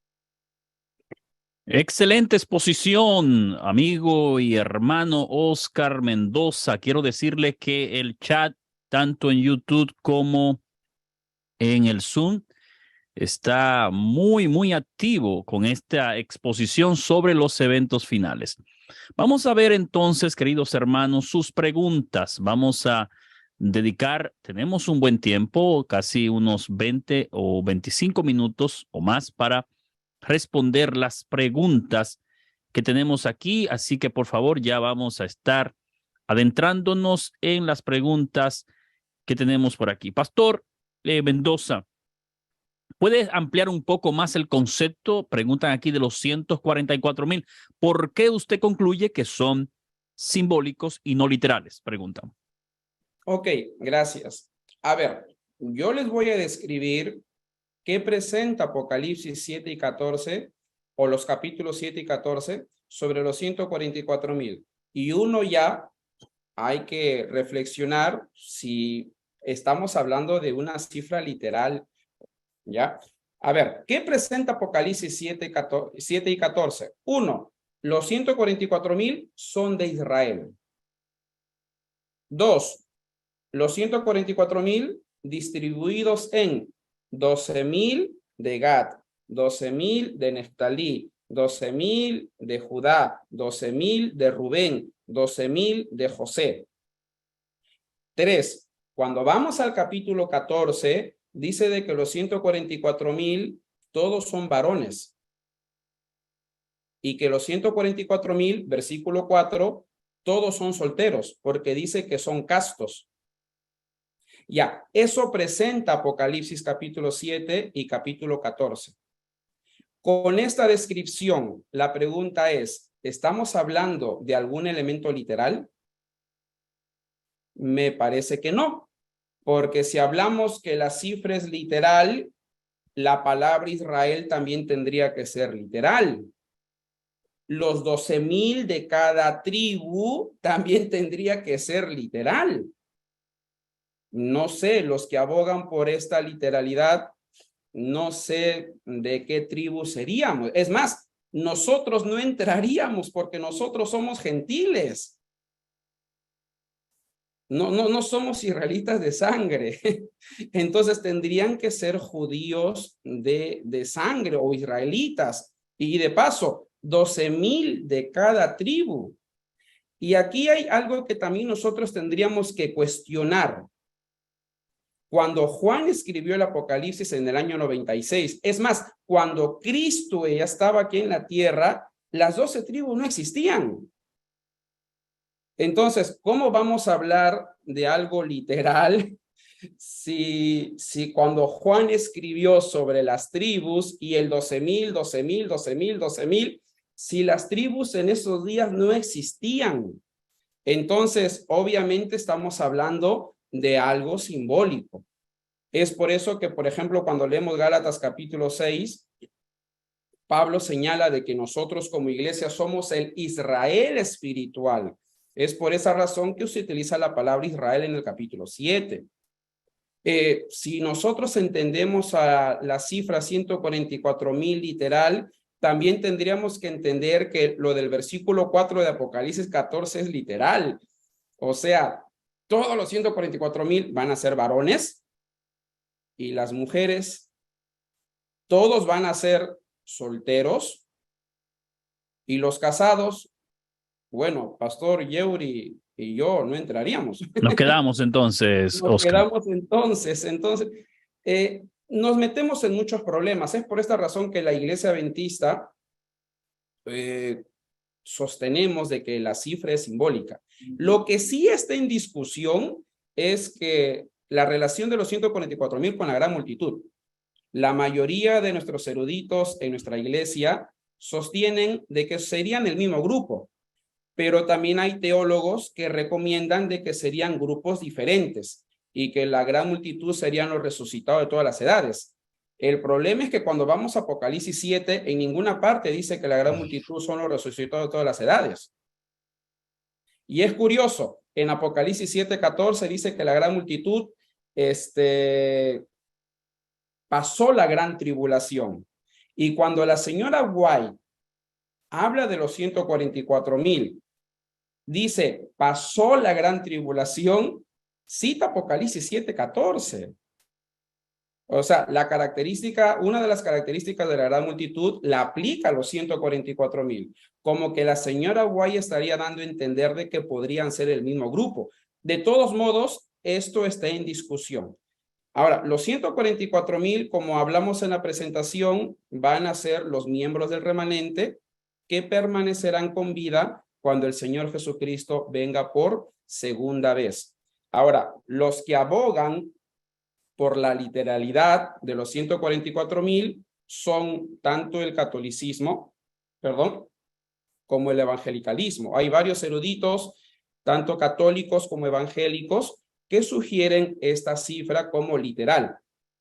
Excelente exposición, amigo y hermano Oscar Mendoza. Quiero decirle que el chat, tanto en YouTube como en el Zoom, está muy activo con esta exposición sobre los eventos finales. Vamos a ver entonces, queridos hermanos, sus preguntas. Vamos a dedicar, tenemos un buen tiempo, casi unos 20 o 25 minutos o más para responder las preguntas que tenemos aquí. Así que, por favor, ya vamos a estar adentrándonos en las preguntas que tenemos por aquí. Pastor Mendoza, ¿puede ampliar un poco más el concepto? Preguntan aquí de los 144,000. ¿Por qué usted concluye que son simbólicos y no literales? Preguntan. Ok, gracias. A ver, yo les voy a describir qué presenta Apocalipsis 7 y 14, o los capítulos 7 y 14, sobre los 144,000. Y uno ya hay que reflexionar si estamos hablando de una cifra literal, ¿ya? A ver, ¿qué presenta Apocalipsis 7 y 14? Uno, los 144,000 son de Israel. Dos, los 144,000 distribuidos en 12,000 de Gad, 12,000 de Neftalí, 12,000 de Judá, 12,000 de Rubén, 12,000 de José. 3. Cuando vamos al capítulo 14, dice de que los 144,000 todos son varones. Y que los 144,000, versículo 4, todos son solteros, porque dice que son castos. Ya, eso presenta Apocalipsis capítulo 7 y capítulo 14. Con esta descripción, la pregunta es, ¿estamos hablando de algún elemento literal? Me parece que no, porque si hablamos que la cifra es literal, la palabra Israel también tendría que ser literal. Los 12,000 de cada tribu también tendría que ser literal. No sé, los que abogan por esta literalidad, no sé de qué tribu seríamos. Es más, nosotros no entraríamos porque nosotros somos gentiles. No somos israelitas de sangre. Entonces tendrían que ser judíos de sangre o israelitas. Y de paso, 12,000 de cada tribu. Y aquí hay algo que también nosotros tendríamos que cuestionar. Cuando Juan escribió el Apocalipsis en el año 96, es más, cuando Cristo ya estaba aquí en la tierra, las 12 tribus no existían. Entonces, ¿cómo vamos a hablar de algo literal si cuando Juan escribió sobre las tribus y el 12,000, 12,000, 12,000, 12,000, si las tribus en esos días no existían? Entonces, obviamente estamos hablando de algo simbólico. Es por eso que, por ejemplo, cuando leemos Gálatas capítulo 6, Pablo señala de que nosotros como iglesia somos el Israel espiritual. Es por esa razón que se utiliza la palabra Israel en el capítulo 7. Si nosotros entendemos a la cifra 144,000 literal, también tendríamos que entender que lo del versículo 4 de Apocalipsis 14 es literal. O sea, todos los 144,000 van a ser varones y las mujeres, todos van a ser solteros y los casados, bueno, Pastor Yeuri y yo no entraríamos. Nos quedamos entonces, Nos Oscar. quedamos entonces, nos metemos en muchos problemas. Es por esta razón que la Iglesia Adventista sostenemos de que la cifra es simbólica. Lo que sí está en discusión es que la relación de los 144,000 con la gran multitud. La mayoría de nuestros eruditos en nuestra iglesia sostienen de que serían el mismo grupo, pero también hay teólogos que recomiendan de que serían grupos diferentes y que la gran multitud serían los resucitados de todas las edades. El problema es que cuando vamos a Apocalipsis 7, en ninguna parte dice que la gran multitud son los resucitados de todas las edades. Y es curioso, en Apocalipsis 7:14 dice que la gran multitud pasó la gran tribulación. Y cuando la señora White habla de los 144,000, dice, pasó la gran tribulación, cita Apocalipsis 7:14. O sea, una de las características de la gran multitud la aplica a los 144,000, como que la señora Guay estaría dando a entender de que podrían ser el mismo grupo. De todos modos, esto está en discusión. Ahora, los 144,000, como hablamos en la presentación, van a ser los miembros del remanente que permanecerán con vida cuando el Señor Jesucristo venga por segunda vez. Ahora, los que abogan por la literalidad de los 144,000 son tanto el catolicismo, como el evangelicalismo. Hay varios eruditos, tanto católicos como evangélicos, que sugieren esta cifra como literal.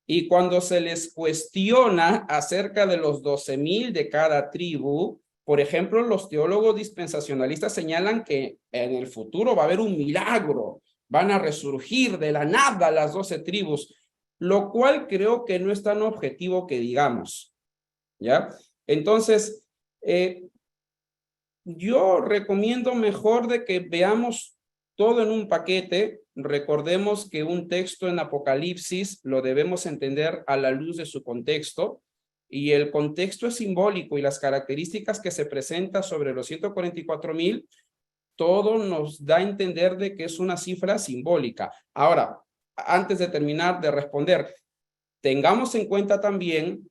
Y cuando se les cuestiona acerca de los 12,000 de cada tribu, por ejemplo, los teólogos dispensacionalistas señalan que en el futuro va a haber un milagro, van a resurgir de la nada las 12 tribus, lo cual creo que no es tan objetivo que digamos, ¿ya? Entonces, yo recomiendo mejor de que veamos todo en un paquete. Recordemos que un texto en Apocalipsis lo debemos entender a la luz de su contexto, y el contexto es simbólico, y las características que se presentan sobre los 144,000, todo nos da a entender de que es una cifra simbólica. Ahora, antes de terminar de responder, tengamos en cuenta también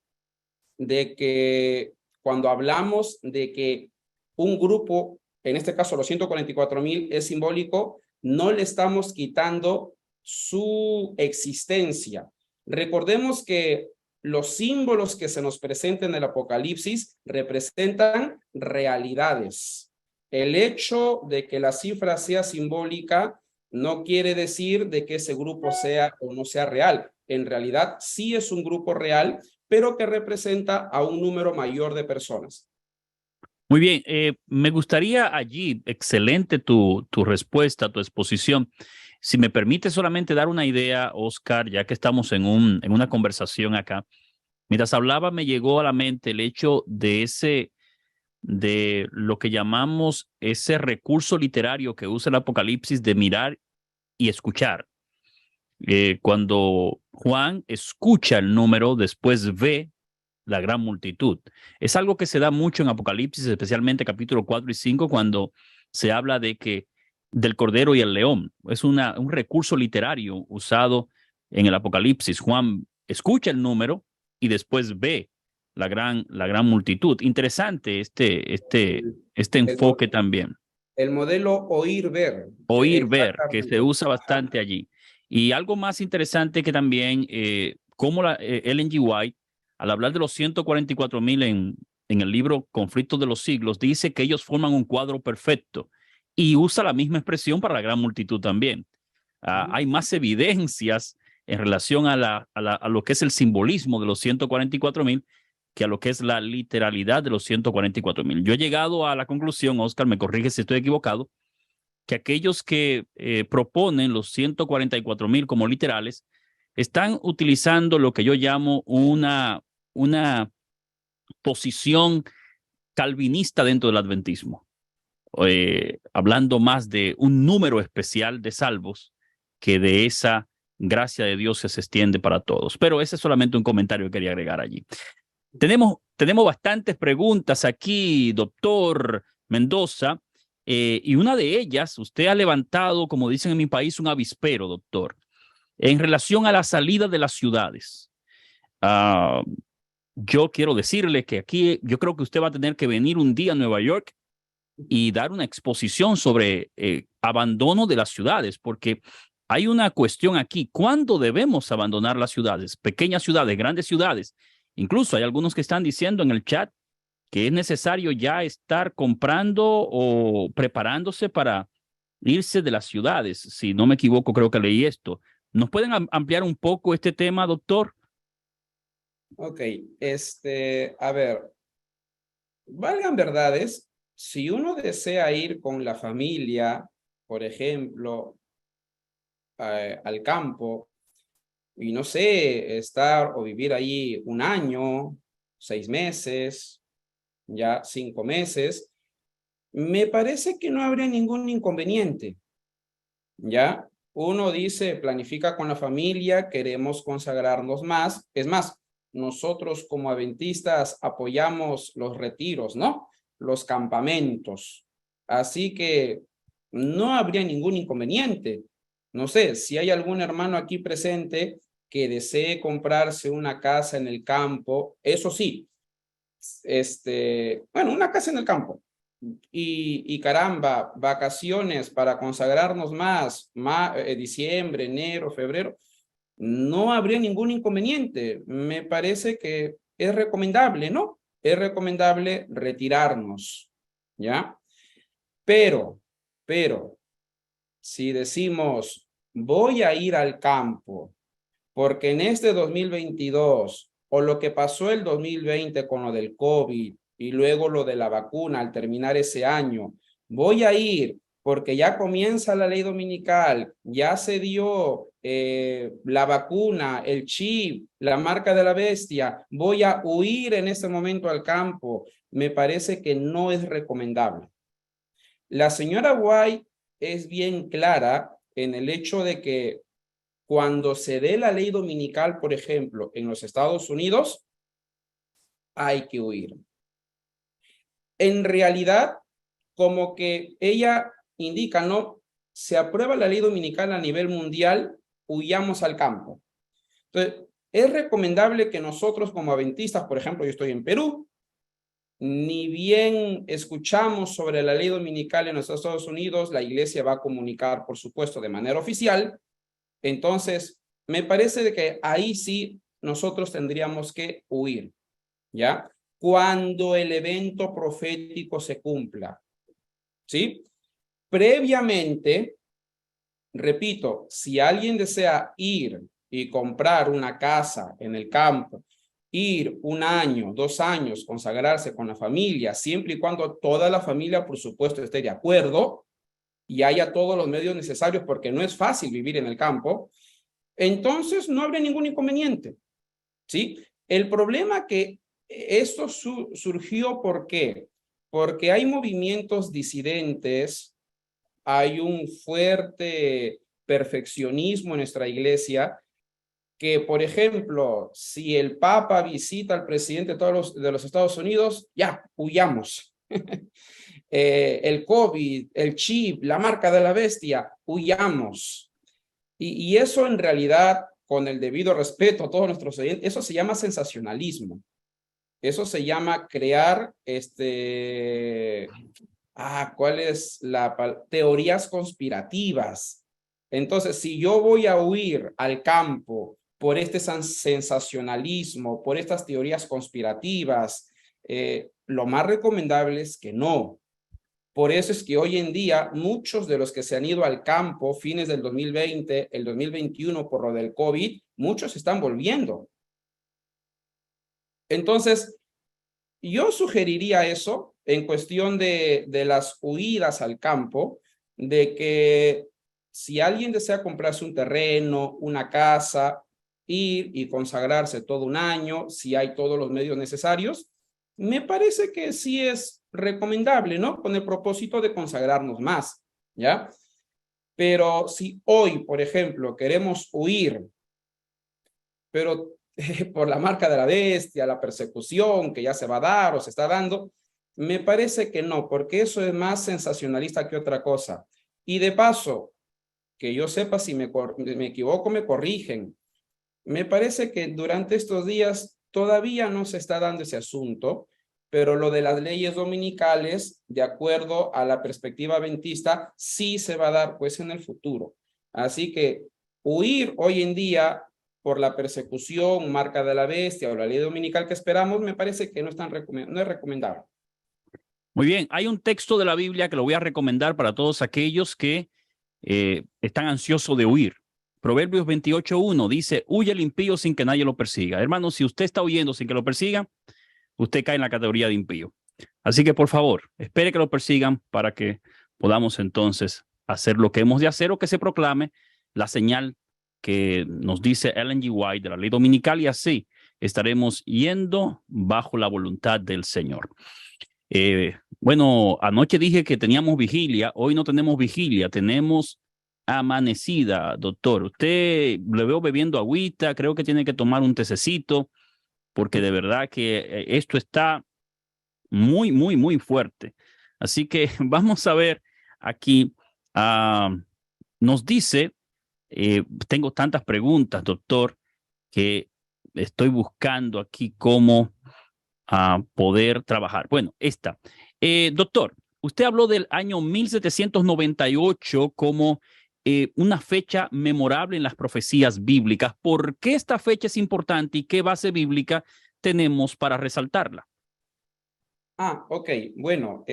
de que cuando hablamos de que un grupo, en este caso los 144,000, es simbólico, no le estamos quitando su existencia. Recordemos que los símbolos que se nos presentan en el Apocalipsis representan realidades. El hecho de que la cifra sea simbólica no quiere decir de que ese grupo sea o no sea real. En realidad sí es un grupo real, pero que representa a un número mayor de personas. Muy bien, me gustaría allí, excelente tu respuesta, tu exposición. Si me permite solamente dar una idea, Oscar, ya que estamos en una conversación acá. Mientras hablaba, me llegó a la mente el hecho de lo que llamamos ese recurso literario que usa el Apocalipsis de mirar y escuchar. Cuando Juan escucha el número, después ve la gran multitud. Es algo que se da mucho en Apocalipsis, especialmente capítulo 4 y 5, cuando se habla de que del cordero y el león. Es un recurso literario usado en el Apocalipsis. Juan escucha el número y después ve la gran multitud. Interesante este El, enfoque también. el modelo oír-ver. Oír, ver, que se Exactamente. usa bastante allí. Y algo más interesante que también, como Ellen G. White, al hablar de los 144,000 en el libro Conflictos de los Siglos, dice que ellos forman un cuadro perfecto y usa la misma expresión para la gran multitud también. Hay más evidencias en relación a lo que es el simbolismo de los 144,000 que a lo que es la literalidad de los 144,000. Yo he llegado a la conclusión, Oscar, me corrige si estoy equivocado, que aquellos que proponen los 144,000 como literales están utilizando lo que yo llamo una posición calvinista dentro del adventismo, hablando más de un número especial de salvos que de esa gracia de Dios que se extiende para todos. Pero ese es solamente un comentario que quería agregar allí. Tenemos bastantes preguntas aquí, doctor Mendoza, y una de ellas, usted ha levantado, como dicen en mi país, un avispero, doctor, en relación a la salida de las ciudades. Uh, yo quiero decirle que aquí yo creo que usted va a tener que venir un día a Nueva York y dar una exposición sobre abandono de las ciudades, porque hay una cuestión aquí. ¿Cuándo debemos abandonar las ciudades? Pequeñas ciudades, grandes ciudades. Incluso hay algunos que están diciendo en el chat que es necesario ya estar comprando o preparándose para irse de las ciudades. Si no me equivoco, creo que leí esto. ¿Nos pueden ampliar un poco este tema, doctor? Ok, a ver, valgan verdades, si uno desea ir con la familia, por ejemplo, al campo, y no sé, estar o vivir allí un año, 6 meses, ya 5 meses, me parece que no habría ningún inconveniente, ¿ya? Uno dice, planifica con la familia, queremos consagrarnos más. Es más, nosotros como adventistas apoyamos los retiros, ¿no? Los campamentos. Así que no habría ningún inconveniente. No sé, si hay algún hermano aquí presente que desee comprarse una casa en el campo, eso sí, bueno, una casa en el campo. Y caramba, vacaciones para consagrarnos más, diciembre, enero, febrero, no habría ningún inconveniente. Me parece que es recomendable, ¿no? Es recomendable retirarnos, ¿ya? Pero, pero, si decimos, voy a ir al campo, porque en este 2022, o lo que pasó el 2020 con lo del COVID y luego lo de la vacuna al terminar ese año, voy a ir porque ya comienza la ley dominical, ya se dio la vacuna, el chip, la marca de la bestia, voy a huir en este momento al campo. Me parece que no es recomendable. La señora White es bien clara en el hecho de que cuando se dé la ley dominical, por ejemplo, en los Estados Unidos, hay que huir. En realidad, como que ella indica, ¿no? Se aprueba la ley dominical a nivel mundial, huyamos al campo. Entonces, es recomendable que nosotros como adventistas, por ejemplo, yo estoy en Perú, ni bien escuchamos sobre la ley dominical en los Estados Unidos, la iglesia va a comunicar, por supuesto, de manera oficial. Entonces, me parece de que ahí sí nosotros tendríamos que huir, ¿ya? Cuando el evento profético se cumpla, ¿sí? Previamente, repito, si alguien desea ir y comprar una casa en el campo, ir 1 año, 2 años, consagrarse con la familia, siempre y cuando toda la familia, por supuesto, esté de acuerdo y haya todos los medios necesarios, porque no es fácil vivir en el campo, entonces no habría ningún inconveniente, ¿sí? El problema que esto surgió, ¿por qué? Porque hay movimientos disidentes, hay un fuerte perfeccionismo en nuestra iglesia, que, por ejemplo, si el Papa visita al presidente de los Estados Unidos, ya, huyamos. El COVID, el chip, la marca de la bestia, huyamos. Y eso en realidad, con el debido respeto a todos nuestros oyentes, eso se llama sensacionalismo. Eso se llama crear, ¿cuál es teorías conspirativas? Entonces, si yo voy a huir al campo por este sensacionalismo, por estas teorías conspirativas, lo más recomendable es que no. Por eso es que hoy en día muchos de los que se han ido al campo fines del 2020, el 2021 por lo del COVID, muchos están volviendo. Entonces, yo sugeriría eso en cuestión de las huidas al campo, de que si alguien desea comprarse un terreno, una casa, ir y consagrarse todo 1 año, si hay todos los medios necesarios, me parece que sí es recomendable, ¿no? Con el propósito de consagrarnos más, ¿ya? Pero si hoy, por ejemplo, queremos huir, pero por la marca de la bestia, la persecución que ya se va a dar o se está dando, me parece que no, porque eso es más sensacionalista que otra cosa. Y de paso, que yo sepa, si me equivoco, me corrigen. Me parece que durante estos días todavía no se está dando ese asunto, pero lo de las leyes dominicales, de acuerdo a la perspectiva adventista, sí se va a dar pues en el futuro. Así que huir hoy en día por la persecución, marca de la bestia o la ley dominical que esperamos, me parece que no es recomendable. Muy bien, hay un texto de la Biblia que lo voy a recomendar para todos aquellos que están ansiosos de huir. Proverbios 28:1 dice, huye el impío sin que nadie lo persiga. Hermano, si usted está huyendo sin que lo persigan, usted cae en la categoría de impío. Así que, por favor, espere que lo persigan para que podamos entonces hacer lo que hemos de hacer o que se proclame la señal que nos dice Ellen G. White de la ley dominical, y así estaremos yendo bajo la voluntad del Señor. Bueno, anoche dije que teníamos vigilia, hoy no tenemos vigilia, tenemos amanecida, doctor. Usted le veo bebiendo agüita, creo que tiene que tomar un tececito, porque de verdad que esto está muy, muy, muy fuerte. Así que vamos a ver aquí. ah, Nos dice, tengo tantas preguntas, doctor, que estoy buscando aquí cómo poder trabajar. Bueno, esta. Doctor, usted habló del año 1798 como una fecha memorable en las profecías bíblicas. ¿Por qué esta fecha es importante y qué base bíblica tenemos para resaltarla? Ok, bueno,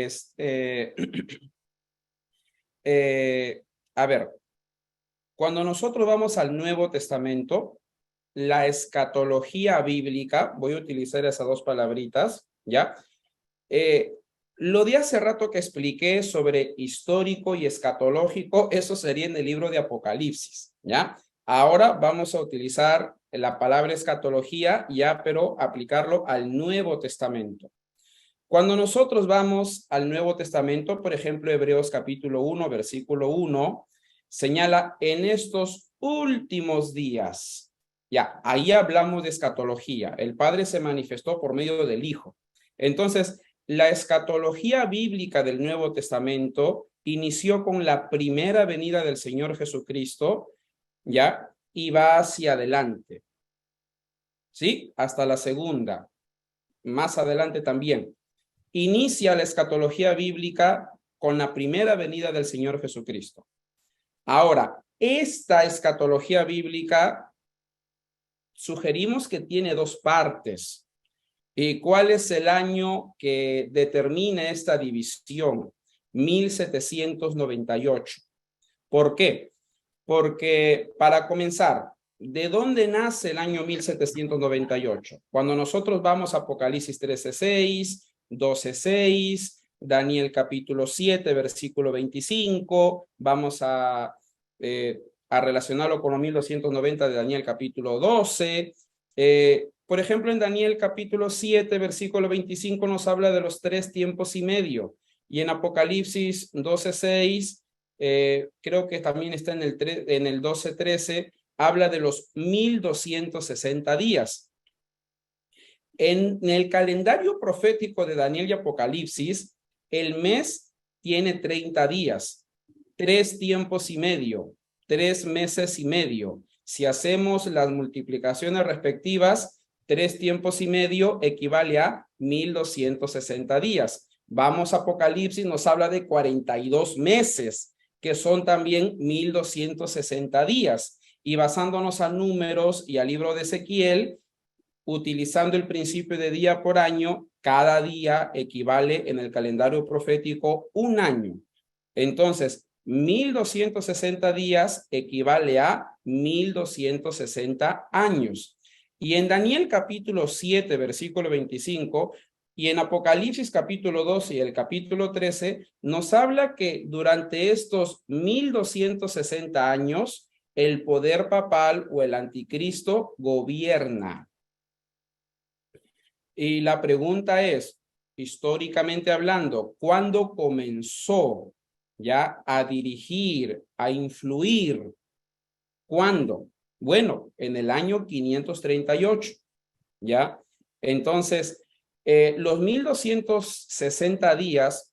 eh, a ver, cuando nosotros vamos al Nuevo Testamento, la escatología bíblica, voy a utilizar esas dos palabritas, ¿ya? Eh, lo de hace rato que expliqué sobre histórico y escatológico, eso sería en el libro de Apocalipsis, ¿ya? Ahora vamos a utilizar la palabra escatología ya, pero aplicarlo al Nuevo Testamento. Cuando nosotros vamos al Nuevo Testamento, por ejemplo, Hebreos capítulo 1, versículo 1, señala en estos últimos días. Ya, ahí hablamos de escatología. El Padre se manifestó por medio del Hijo. Entonces, la escatología bíblica del Nuevo Testamento inició con la primera venida del Señor Jesucristo, ya, y va hacia adelante. ¿Sí? Hasta la segunda. Más adelante también. Inicia la escatología bíblica con la primera venida del Señor Jesucristo. Ahora, esta escatología bíblica sugerimos que tiene dos partes. ¿Y cuál es el año que determina esta división? 1798. ¿Por qué? Porque, para comenzar, ¿de dónde nace el año 1798? Cuando nosotros vamos a Apocalipsis 13:6, 12:6, Daniel capítulo 7, versículo 25, vamos a relacionarlo con los 1290 de Daniel capítulo 12. Por ejemplo, en Daniel capítulo 7, versículo 25 nos habla de los 3 tiempos y medio. Y en Apocalipsis 12:6, creo que también está en el 12:13, habla de los 1260 días. En el calendario profético de Daniel y Apocalipsis, el mes tiene 30 días, 3 tiempos y medio, 3 meses y medio. Si hacemos las multiplicaciones respectivas, 3 tiempos y medio equivale a 1260 días. Vamos a Apocalipsis, nos habla de 42 meses, que son también 1260 días. Y basándonos a números y al libro de Ezequiel, utilizando el principio de día por año, cada día equivale en el calendario profético un año. Entonces, 1260 días equivale a 1260 años. Y en Daniel capítulo 7, versículo 25, y en Apocalipsis capítulo 12 y el capítulo 13, nos habla que durante estos 1260 años, el poder papal o el anticristo gobierna. Y la pregunta es, históricamente hablando, ¿cuándo comenzó ya a dirigir, a influir? ¿Cuándo? Bueno, en el año 538, ¿ya? Entonces, los 1260 días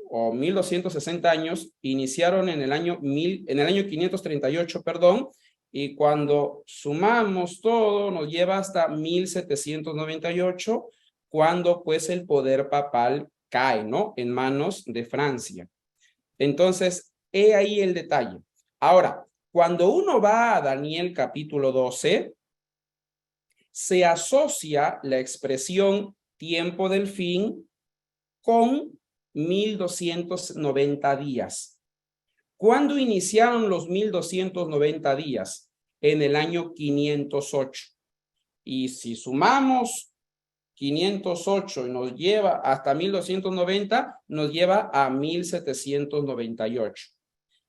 o 1260 años iniciaron en el año 538, perdón, y cuando sumamos todo nos lleva hasta 1798, cuando pues el poder papal cae, ¿no? En manos de Francia. Entonces, he ahí el detalle. Ahora, cuando uno va a Daniel capítulo 12, se asocia la expresión tiempo del fin con 1290 días. ¿Cuándo iniciaron los 1290 días? En el año 508. Y si sumamos 508 y nos lleva hasta 1290, nos lleva a 1798.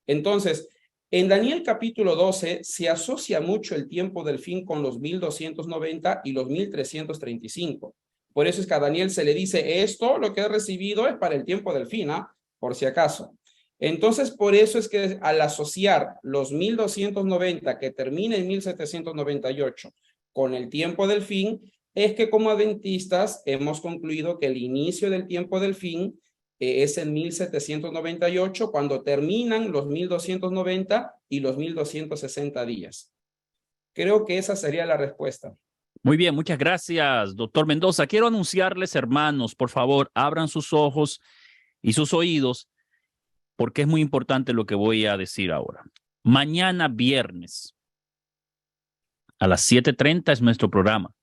Entonces, en Daniel capítulo 12 se asocia mucho el tiempo del fin con los 1290 y los 1335. Por eso es que a Daniel se le dice esto, lo que he recibido es para el tiempo del fin, por si acaso. Entonces, por eso es que al asociar los 1290 que termina en 1798 con el tiempo del fin, es que como adventistas hemos concluido que el inicio del tiempo del fin es en 1798, cuando terminan los 1290 y los 1260 días. Creo que esa sería la respuesta. Muy bien, muchas gracias, doctor Mendoza. Quiero anunciarles, hermanos, por favor, abran sus ojos y sus oídos, porque es muy importante lo que voy a decir ahora. Mañana viernes a las 7:30 es nuestro programa.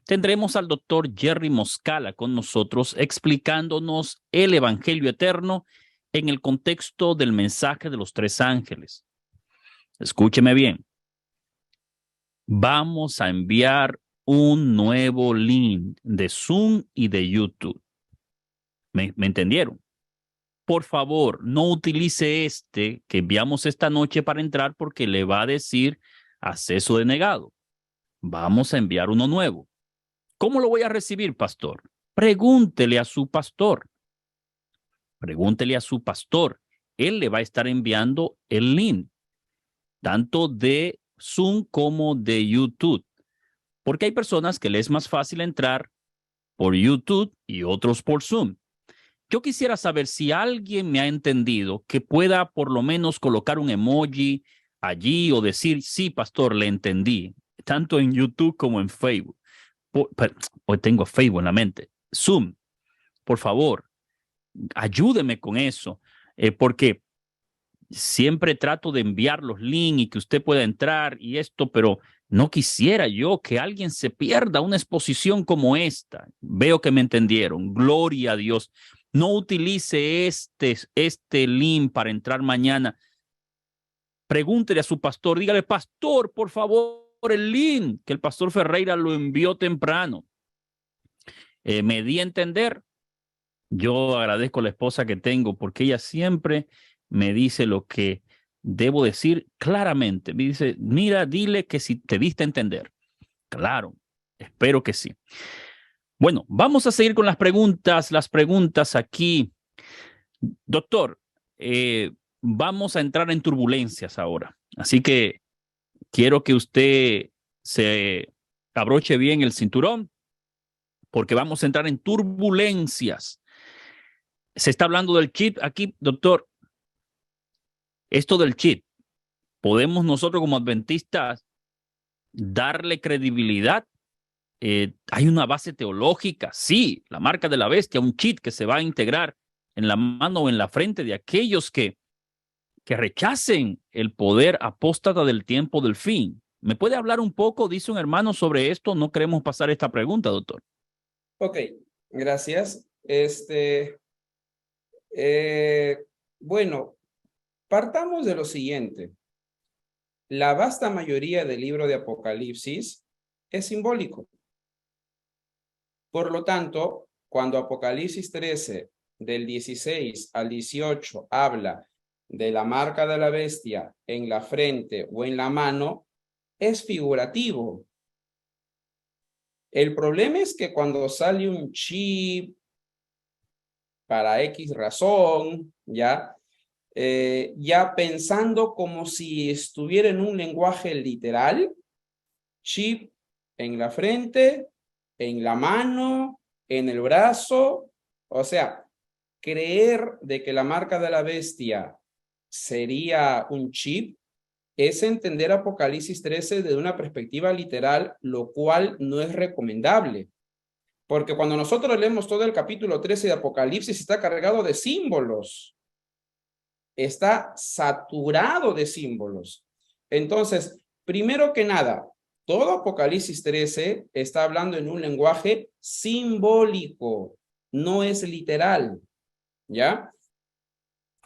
Tendremos al doctor Jerry Moscala con nosotros explicándonos el Evangelio eterno en el contexto del mensaje de los tres ángeles. Escúcheme bien. Vamos a enviar un nuevo link de Zoom y de YouTube. ¿Me entendieron? Por favor, no utilice este que enviamos esta noche para entrar porque le va a decir acceso denegado. Vamos a enviar uno nuevo. ¿Cómo lo voy a recibir, pastor? Pregúntele a su pastor. Pregúntele a su pastor. Él le va a estar enviando el link, tanto de Zoom como de YouTube. Porque hay personas que les es más fácil entrar por YouTube y otros por Zoom. Yo quisiera saber si alguien me ha entendido, que pueda por lo menos colocar un emoji allí o decir, sí, pastor, le entendí, tanto en YouTube como en Facebook. Hoy tengo Facebook en la mente. Zoom, por favor, ayúdeme con eso, porque siempre trato de enviar los links y que usted pueda entrar y esto, pero no quisiera yo que alguien se pierda una exposición como esta. Veo que me entendieron. Gloria a Dios. No utilice este link para entrar mañana. Pregúntele a su pastor. Dígale, pastor, por favor, el link que el pastor Ferreira lo envió temprano. Me di a entender. Yo agradezco a la esposa que tengo porque ella siempre me dice lo que debo decir claramente. Me dice, mira, dile que si te diste a entender. Claro, espero que sí. Bueno, vamos a seguir con las preguntas aquí. Doctor, vamos a entrar en turbulencias ahora. Así que quiero que usted se abroche bien el cinturón porque vamos a entrar en turbulencias. Se está hablando del chip aquí, doctor. Esto del chip, ¿podemos nosotros como adventistas darle credibilidad? ¿Hay una base teológica? Sí, la marca de la bestia, un chip que se va a integrar en la mano o en la frente de aquellos que rechacen el poder apóstata del tiempo del fin. ¿Me puede hablar un poco, dice un hermano, sobre esto? No queremos pasar esta pregunta, doctor. Ok, gracias. Bueno, partamos de lo siguiente. La vasta mayoría del libro de Apocalipsis es simbólico. Por lo tanto, cuando Apocalipsis 13, del 16 al 18, habla de la marca de la bestia en la frente o en la mano, es figurativo. El problema es que cuando sale un chip para X razón, ya pensando como si estuviera en un lenguaje literal, chip en la frente, en la mano, en el brazo, o sea, creer de que la marca de la bestia sería un chip es entender Apocalipsis 13 desde una perspectiva literal, lo cual no es recomendable. Porque cuando nosotros leemos todo el capítulo 13 de Apocalipsis, está cargado de símbolos. Está saturado de símbolos. Entonces, primero que nada, todo Apocalipsis 13 está hablando en un lenguaje simbólico, no es literal, ¿ya?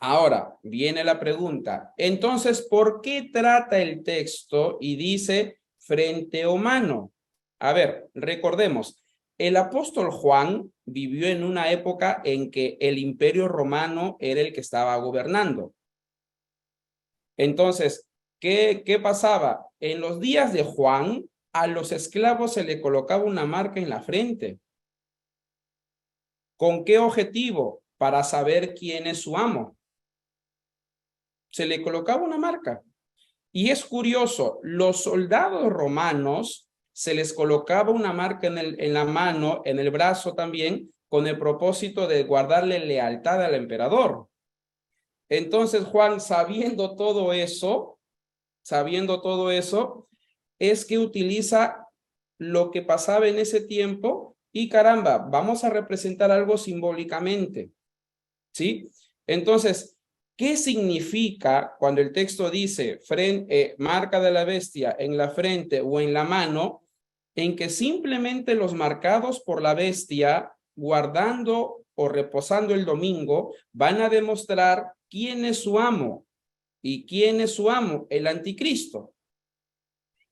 Ahora, viene la pregunta. Entonces, ¿por qué trata el texto y dice frente o mano? A ver, recordemos, el apóstol Juan vivió en una época en que el imperio romano era el que estaba gobernando. Entonces, ¿qué pasaba? En los días de Juan, a los esclavos se le colocaba una marca en la frente. ¿Con qué objetivo? Para saber quién es su amo. se le colocaba una marca. Y es curioso, los soldados romanos se les colocaba una marca en la mano, en el brazo también, con el propósito de guardarle lealtad al emperador. Entonces Juan, sabiendo todo eso, es que utiliza lo que pasaba en ese tiempo y caramba, vamos a representar algo simbólicamente, ¿sí? Entonces, ¿qué significa cuando el texto dice marca de la bestia en la frente o en la mano? En que simplemente los marcados por la bestia, guardando o reposando el domingo, van a demostrar quién es su amo. ¿Y quién es su amo? El anticristo.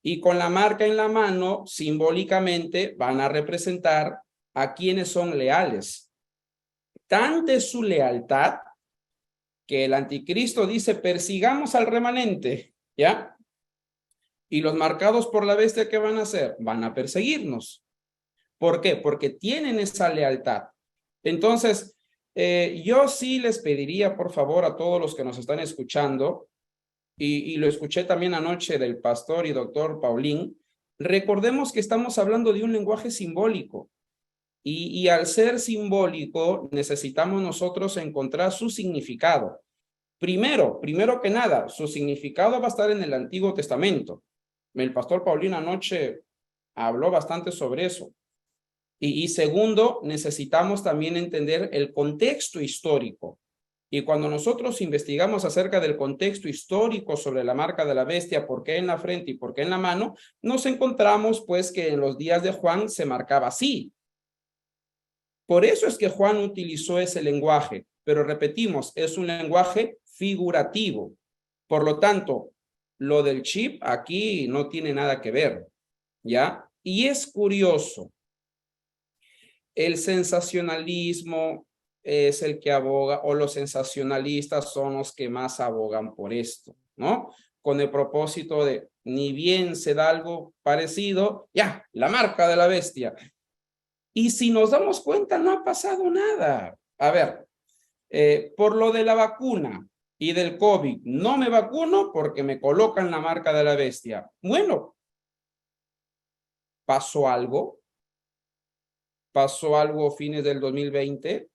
Y con la marca en la mano, simbólicamente, van a representar a quienes son leales. Tan de su lealtad que el anticristo dice, persigamos al remanente, ¿ya? Y los marcados por la bestia, ¿qué van a hacer? Van a perseguirnos. ¿Por qué? Porque tienen esa lealtad. Entonces, yo sí les pediría, por favor, a todos los que nos están escuchando, y lo escuché también anoche del pastor y doctor Paulín, recordemos que estamos hablando de un lenguaje simbólico. Y al ser simbólico, necesitamos nosotros encontrar su significado. Primero que nada, su significado va a estar en el Antiguo Testamento. El pastor Paulín anoche habló bastante sobre eso. Y segundo, necesitamos también entender el contexto histórico. Y cuando nosotros investigamos acerca del contexto histórico sobre la marca de la bestia, por qué en la frente y por qué en la mano, nos encontramos pues que en los días de Juan se marcaba así. Por eso es que Juan utilizó ese lenguaje, pero repetimos, es un lenguaje figurativo. Por lo tanto, lo del chip aquí no tiene nada que ver, ¿ya? Y es curioso, el sensacionalismo es el que aboga, o los sensacionalistas son los que más abogan por esto, ¿no? Con el propósito de, ni bien se da algo parecido, ya, la marca de la bestia. Y si nos damos cuenta, no ha pasado nada. A ver, por lo de la vacuna y del COVID, no me vacuno porque me colocan la marca de la bestia. Bueno, ¿pasó algo? ¿Pasó algo fines del 2020?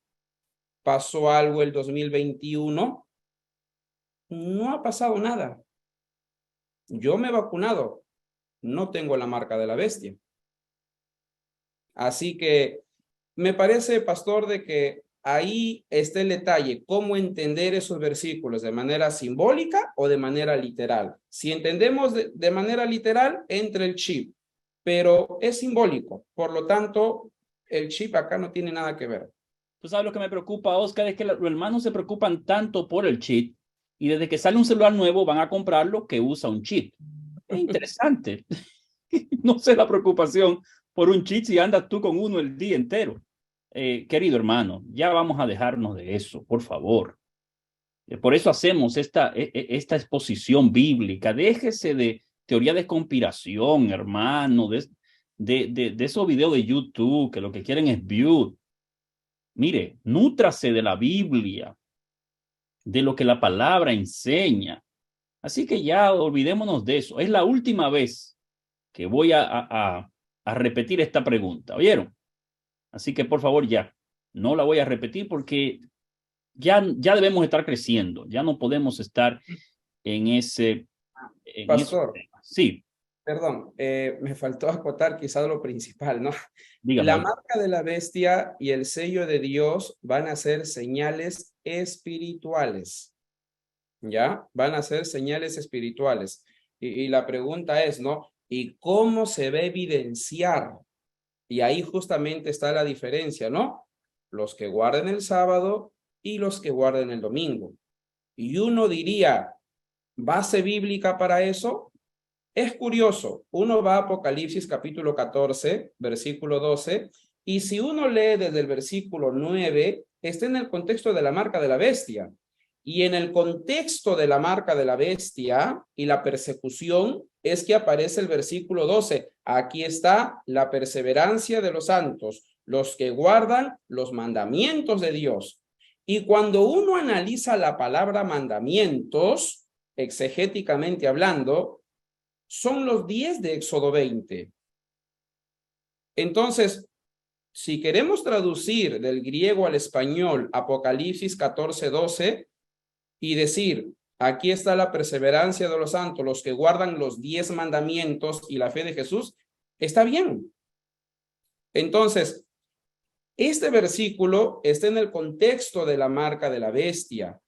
¿Pasó algo el 2021? No ha pasado nada. Yo me he vacunado, no tengo la marca de la bestia. Así que me parece, pastor, de que ahí está el detalle, cómo entender esos versículos, de manera simbólica o de manera literal. Si entendemos de manera literal, entra el chip, pero es simbólico. Por lo tanto, el chip acá no tiene nada que ver. Tú sabes lo que me preocupa, Oscar, es que los hermanos se preocupan tanto por el chip y desde que sale un celular nuevo van a comprarlo que usa un chip. Es interesante. No sé la preocupación por un chip si andas tú con uno el día entero. Querido hermano, ya vamos a dejarnos de eso, por favor. Por eso hacemos esta exposición bíblica. Déjese de teoría de conspiración, hermano, de esos videos de YouTube que lo que quieren es view. Mire, nútrase de la Biblia, de lo que la palabra enseña. Así que ya olvidémonos de eso. Es la última vez que voy a repetir esta pregunta. ¿Oyeron? Así que por favor ya, no la voy a repetir porque ya debemos estar creciendo. Ya no podemos estar en ese... Pastor, sí. Perdón, me faltó acotar quizás lo principal, ¿no? Dígame. La marca de la bestia y el sello de Dios van a ser señales espirituales, ¿ya? Van a ser señales espirituales. Y la pregunta es, ¿no? ¿Y cómo se va a evidenciar? Y ahí justamente está la diferencia, ¿no? Los que guarden el sábado y los que guarden el domingo. Y uno diría, ¿base bíblica para eso? Es curioso, uno va a Apocalipsis capítulo 14, versículo 12, y si uno lee desde el versículo 9, está en el contexto de la marca de la bestia. Y en el contexto de la marca de la bestia y la persecución es que aparece el versículo 12. Aquí está la perseverancia de los santos, los que guardan los mandamientos de Dios. Y cuando uno analiza la palabra mandamientos, exegéticamente hablando, son los 10 de Éxodo 20. Entonces, si queremos traducir del griego al español Apocalipsis 14:12 y decir, aquí está la perseverancia de los santos, los que guardan los 10 mandamientos y la fe de Jesús, está bien. Entonces, este versículo está en el contexto de la marca de la bestia.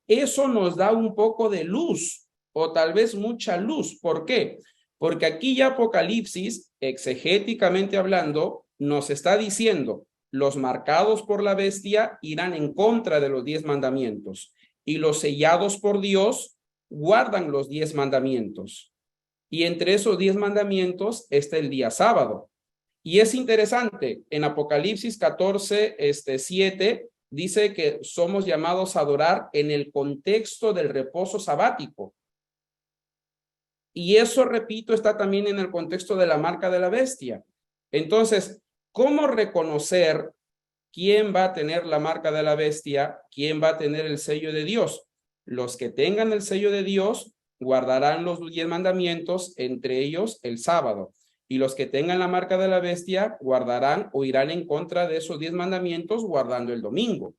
Eso nos da un poco de luz, o tal vez mucha luz. ¿Por qué? Porque aquí ya Apocalipsis, exegéticamente hablando, nos está diciendo, los marcados por la bestia irán en contra de los 10 mandamientos, y los sellados por Dios guardan los 10 mandamientos. Y entre esos 10 mandamientos está el día sábado. Y es interesante, en Apocalipsis 14:7, dice que somos llamados a adorar en el contexto del reposo sabático. Y eso, repito, está también en el contexto de la marca de la bestia. Entonces, ¿cómo reconocer quién va a tener la marca de la bestia? ¿Quién va a tener el sello de Dios? Los que tengan el sello de Dios guardarán los 10 mandamientos, entre ellos el sábado. Y los que tengan la marca de la bestia guardarán o irán en contra de esos 10 mandamientos guardando el domingo.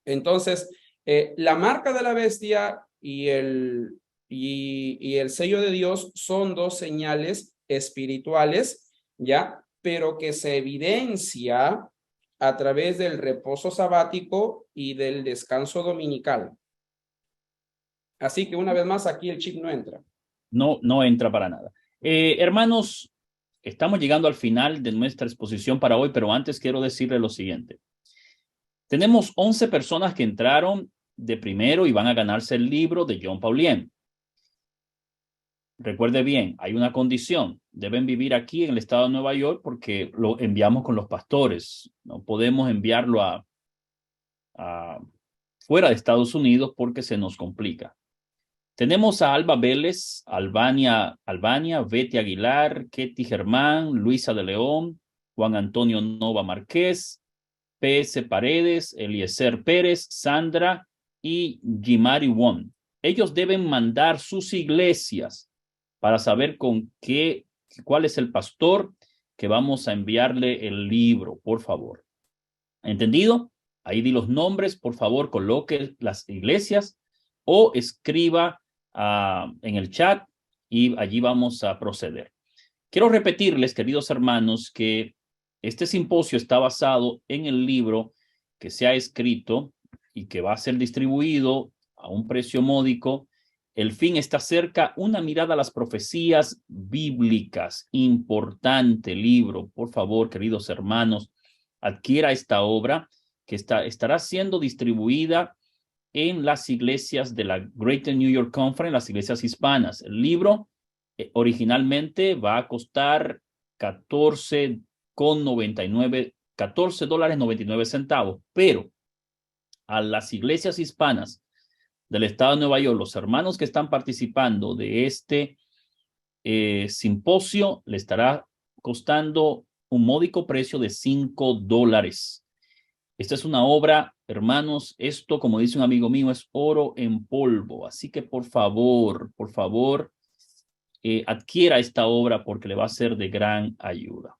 Entonces, la marca de la bestia y el sello de Dios son dos señales espirituales, ¿ya? Pero que se evidencia a través del reposo sabático y del descanso dominical. Así que una vez más, aquí el chip no entra. No, no entra para nada. Hermanos, estamos llegando al final de nuestra exposición para hoy, pero antes quiero decirle lo siguiente. Tenemos 11 personas que entraron de primero y van a ganarse el libro de John Paulien. Recuerde bien, hay una condición. Deben vivir aquí en el estado de Nueva York porque lo enviamos con los pastores. No podemos enviarlo a fuera de Estados Unidos porque se nos complica. Tenemos a Alba Vélez, Albania, Betty Aguilar, Ketty Germán, Luisa de León, Juan Antonio Nova Márquez, PS Paredes, Eliezer Pérez, Sandra y Jimari Won. Ellos deben mandar sus iglesias para saber cuál es el pastor que vamos a enviarle el libro, por favor. ¿Entendido? Ahí di los nombres, por favor, coloque las iglesias o escriba en el chat y allí vamos a proceder. Quiero repetirles, queridos hermanos, que este simposio está basado en el libro que se ha escrito y que va a ser distribuido a un precio módico. El fin está cerca, una mirada a las profecías bíblicas. Importante libro, por favor, queridos hermanos, adquiera esta obra que estará siendo distribuida en las iglesias de la Greater New York Conference, las iglesias hispanas. El libro originalmente va a costar $14.99, pero a las iglesias hispanas del estado de Nueva York, los hermanos que están participando de este simposio, le estará costando un módico precio de $5. Esta es una obra, hermanos, esto, como dice un amigo mío, es oro en polvo. Así que por favor, adquiera esta obra porque le va a ser de gran ayuda.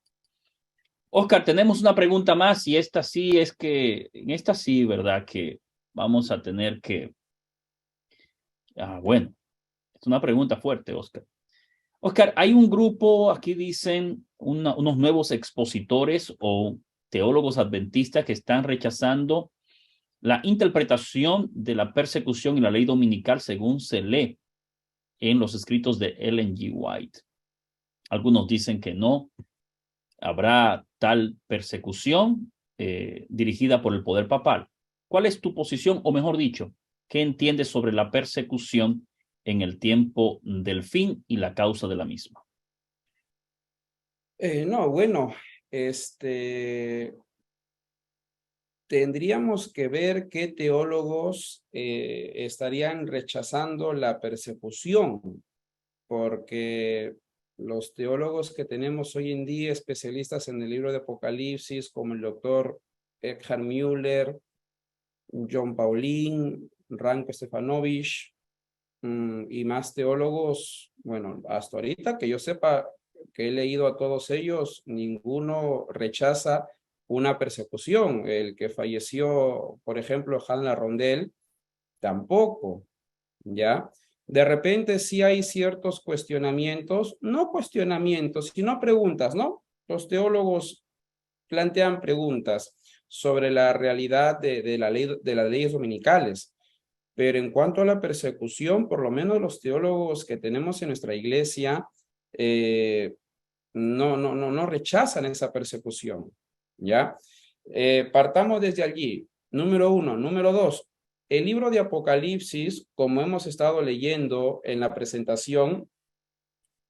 Oscar, tenemos una pregunta más y esta sí en esta sí, ¿verdad? Que vamos a tener que... bueno, es una pregunta fuerte, Oscar. Oscar, hay un grupo, aquí dicen, unos nuevos expositores o teólogos adventistas que están rechazando la interpretación de la persecución y la ley dominical según se lee en los escritos de Ellen G. White. Algunos dicen que no habrá tal persecución dirigida por el poder papal. ¿Cuál es tu posición, o mejor dicho, qué entiendes sobre la persecución en el tiempo del fin y la causa de la misma? No, bueno, tendríamos que ver qué teólogos estarían rechazando la persecución, porque los teólogos que tenemos hoy en día, especialistas en el libro de Apocalipsis, como el doctor Eckhard Müller, John Paulin, Ranko Stefanovich, y más teólogos, bueno, hasta ahorita que yo sepa, que he leído a todos ellos, ninguno rechaza una persecución. El que falleció, por ejemplo, Hannah Rondel, tampoco, ¿ya? De repente sí hay ciertos cuestionamientos, no cuestionamientos, sino preguntas, ¿no? Los teólogos plantean preguntas sobre la realidad de las leyes dominicales. Pero en cuanto a la persecución, por lo menos los teólogos que tenemos en nuestra iglesia no rechazan esa persecución, ¿ya? Partamos desde allí. Número uno. Número dos, el libro de Apocalipsis, como hemos estado leyendo en la presentación,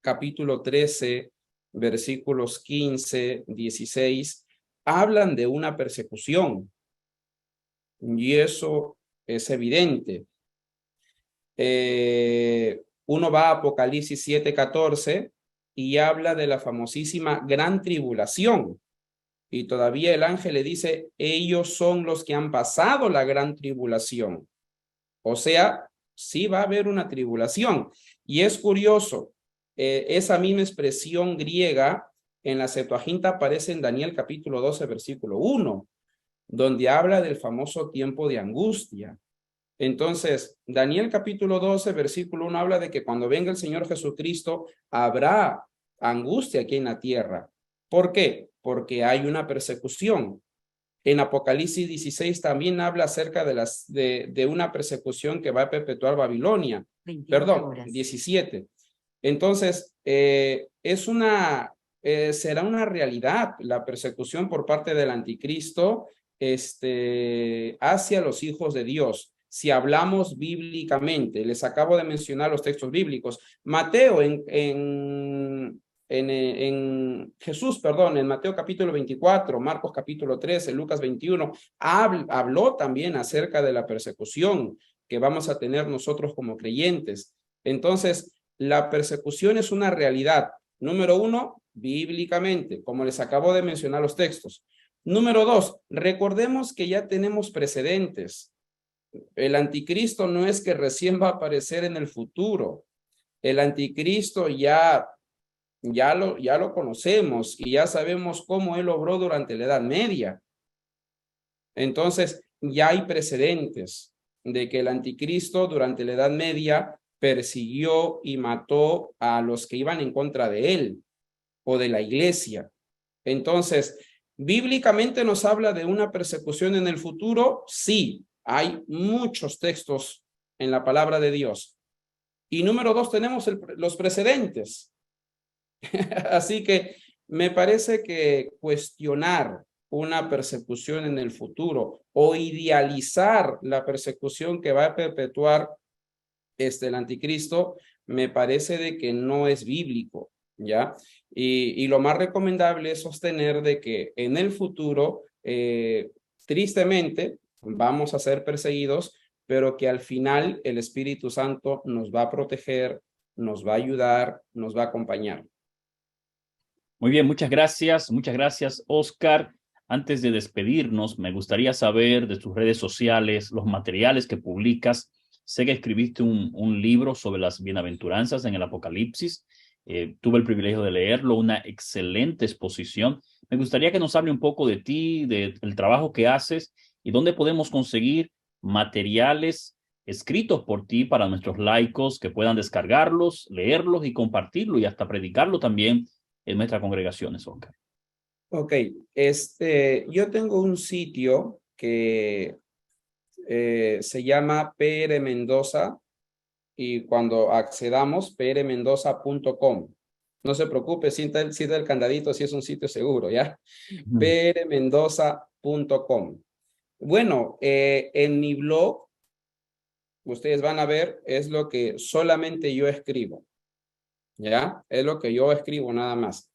capítulo 13, versículos 15, 16, hablan de una persecución. Y eso es evidente. Uno va a Apocalipsis 7:14 y habla de la famosísima gran tribulación. Y todavía el ángel le dice, ellos son los que han pasado la gran tribulación. O sea, sí va a haber una tribulación. Y es curioso, esa misma expresión griega en la Septuaginta aparece en Daniel capítulo 12, versículo 1, donde habla del famoso tiempo de angustia. Entonces, Daniel capítulo 12, versículo 1 habla de que cuando venga el Señor Jesucristo habrá angustia aquí en la tierra. ¿Por qué? Porque hay una persecución. En Apocalipsis 16 también habla acerca de una persecución que va a perpetuar Babilonia. Perdón, 17. Entonces, será una realidad la persecución por parte del anticristo hacia los hijos de Dios. Si hablamos bíblicamente, les acabo de mencionar los textos bíblicos. Mateo en Jesús, perdón, en Mateo capítulo 24, Marcos capítulo 13, Lucas 21, habló también acerca de la persecución que vamos a tener nosotros como creyentes. Entonces, la persecución es una realidad. Número uno, bíblicamente, como les acabo de mencionar los textos. Número dos, recordemos que ya tenemos precedentes. El anticristo no es que recién va a aparecer en el futuro. El anticristo ya lo conocemos y ya sabemos cómo él obró durante la Edad Media. Entonces, ya hay precedentes de que el anticristo durante la Edad Media persiguió y mató a los que iban en contra de él o de la iglesia. Entonces, bíblicamente nos habla de una persecución en el futuro. Sí, hay muchos textos en la palabra de Dios. Y número dos, tenemos los precedentes. Así que me parece que cuestionar una persecución en el futuro o idealizar la persecución que va a perpetuar el anticristo, me parece de que no es bíblico, ¿ya? Y lo más recomendable es sostener de que en el futuro, tristemente, vamos a ser perseguidos, pero que al final el Espíritu Santo nos va a proteger, nos va a ayudar, nos va a acompañar. Muy bien, muchas gracias, Oscar. Antes de despedirnos, me gustaría saber de tus redes sociales, los materiales que publicas. Sé que escribiste un libro sobre las bienaventuranzas en el Apocalipsis. Tuve el privilegio de leerlo, una excelente exposición. Me gustaría que nos hable un poco de ti, del trabajo que haces y dónde podemos conseguir materiales escritos por ti para nuestros laicos que puedan descargarlos, leerlos y compartirlo y hasta predicarlo también en nuestras congregaciones, Oscar. Ok, yo tengo un sitio que se llama PR Mendoza y cuando accedamos, prmendoza.com. No se preocupe, sienta el candadito si es un sitio seguro, ¿ya? prmendoza.com. Bueno, en mi blog, ustedes van a ver, es lo que solamente yo escribo, ¿ya? Es lo que yo escribo nada más.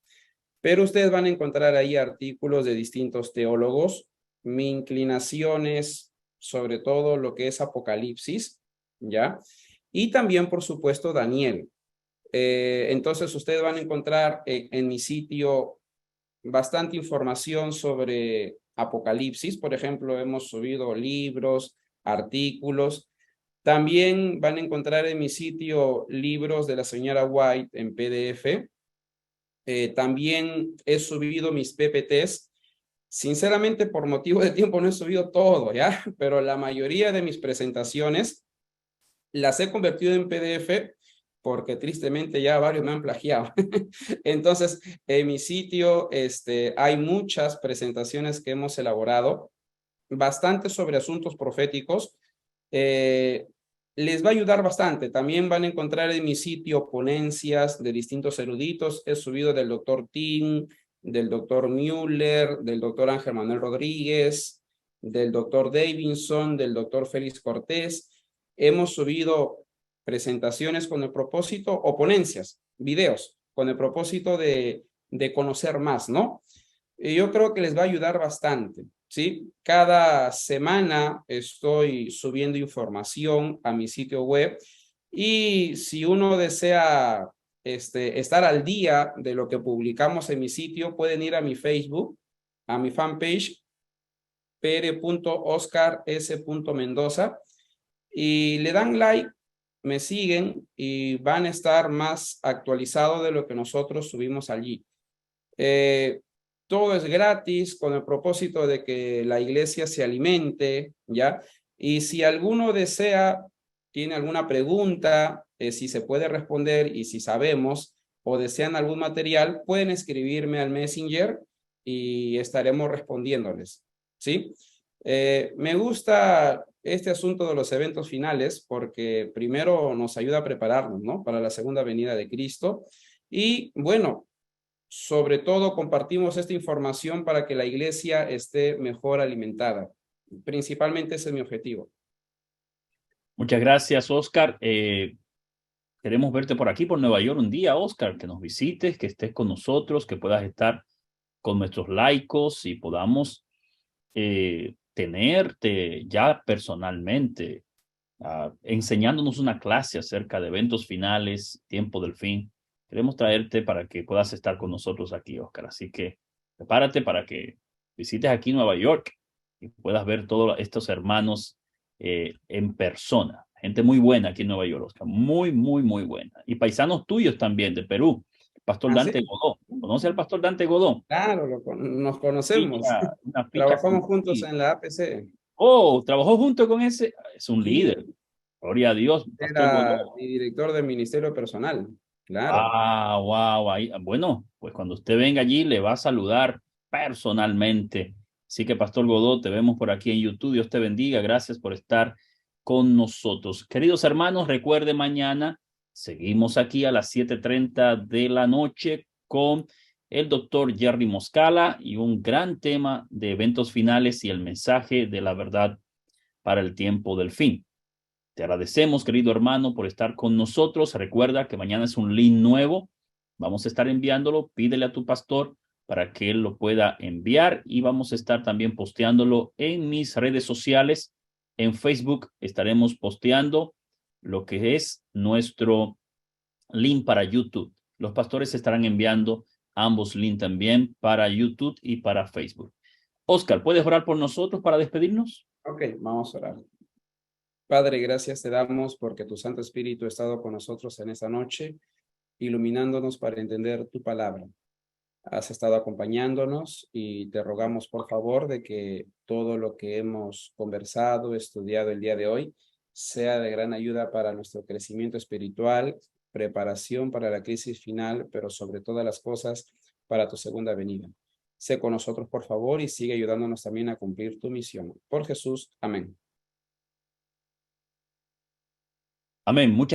Pero ustedes van a encontrar ahí artículos de distintos teólogos. Mi inclinación es sobre todo lo que es Apocalipsis, ¿ya? Y también, por supuesto, Daniel. Entonces, ustedes van a encontrar en mi sitio bastante información sobre Apocalipsis. Por ejemplo, hemos subido libros, artículos, También van a encontrar en mi sitio libros de la señora White en PDF. También he subido mis PPTs. Sinceramente, por motivo de tiempo no he subido todo, ¿ya? Pero la mayoría de mis presentaciones las he convertido en PDF porque tristemente ya varios me han plagiado. Entonces, en mi sitio hay muchas presentaciones que hemos elaborado, bastante sobre asuntos proféticos. Les va a ayudar bastante. También van a encontrar en mi sitio ponencias de distintos eruditos. He subido del doctor Tim, del doctor Müller, del doctor Ángel Manuel Rodríguez, del doctor Davidson, del doctor Félix Cortés. Hemos subido presentaciones con el propósito, o ponencias, videos, con el propósito de conocer más, ¿no? Y yo creo que les va a ayudar bastante, ¿sí? Cada semana estoy subiendo información a mi sitio web y si uno desea estar al día de lo que publicamos en mi sitio, pueden ir a mi Facebook, a mi fanpage, pr.oscars.mendoza, y le dan like, me siguen y van a estar más actualizados de lo que nosotros subimos allí. Todo es gratis con el propósito de que la iglesia se alimente, ¿ya? Y si alguno desea, tiene alguna pregunta, si se puede responder y si sabemos o desean algún material, pueden escribirme al Messenger y estaremos respondiéndoles, ¿sí? Me gusta este asunto de los eventos finales porque primero nos ayuda a prepararnos, ¿no? Para la segunda venida de Cristo. Y bueno, sobre todo compartimos esta información para que la iglesia esté mejor alimentada. Principalmente ese es mi objetivo. Muchas gracias, Oscar. Queremos verte por aquí, por Nueva York, un día, Oscar, que nos visites, que estés con nosotros, que puedas estar con nuestros laicos y podamos tenerte ya personalmente, enseñándonos una clase acerca de eventos finales, tiempo del fin. Queremos traerte para que puedas estar con nosotros aquí, Oscar. Así que prepárate para que visites aquí Nueva York y puedas ver todos estos hermanos en persona. Gente muy buena aquí en Nueva York, Oscar. Muy, muy, muy buena. Y paisanos tuyos también de Perú. Pastor ¿Ah, sí? Dante Godó. ¿Conoce al Pastor Dante Godó? Claro, nos conocemos. Una ficha Trabajamos juntos conocida. en la APC. Oh, trabajó junto con ese. Es un líder. Sí, Gloria a Dios, Pastor Godó. era mi director del Ministerio Personal. Claro. Wow, wow. Ahí, bueno, pues cuando usted venga allí le va a saludar personalmente. Así que, Pastor Godó, te vemos por aquí en YouTube. Dios te bendiga. Gracias por estar con nosotros. Queridos hermanos, recuerde mañana, seguimos aquí a las 7:30 de la noche con el doctor Jerry Moscala y un gran tema de eventos finales y el mensaje de la verdad para el tiempo del fin. Te agradecemos, querido hermano, por estar con nosotros. Recuerda que mañana es un link nuevo. Vamos a estar enviándolo. Pídele a tu pastor para que él lo pueda enviar y vamos a estar también posteándolo en mis redes sociales. En Facebook estaremos posteando lo que es nuestro link para YouTube. Los pastores estarán enviando ambos links también para YouTube y para Facebook. Oscar, ¿puedes orar por nosotros para despedirnos? Ok, vamos a orar. Padre, gracias te damos porque tu Santo Espíritu ha estado con nosotros en esta noche, iluminándonos para entender tu palabra. Has estado acompañándonos y te rogamos por favor de que todo lo que hemos conversado, estudiado el día de hoy, sea de gran ayuda para nuestro crecimiento espiritual, preparación para la crisis final, pero sobre todas las cosas para tu segunda venida. Sé con nosotros por favor y sigue ayudándonos también a cumplir tu misión. Por Jesús, amén. Amén. Muchas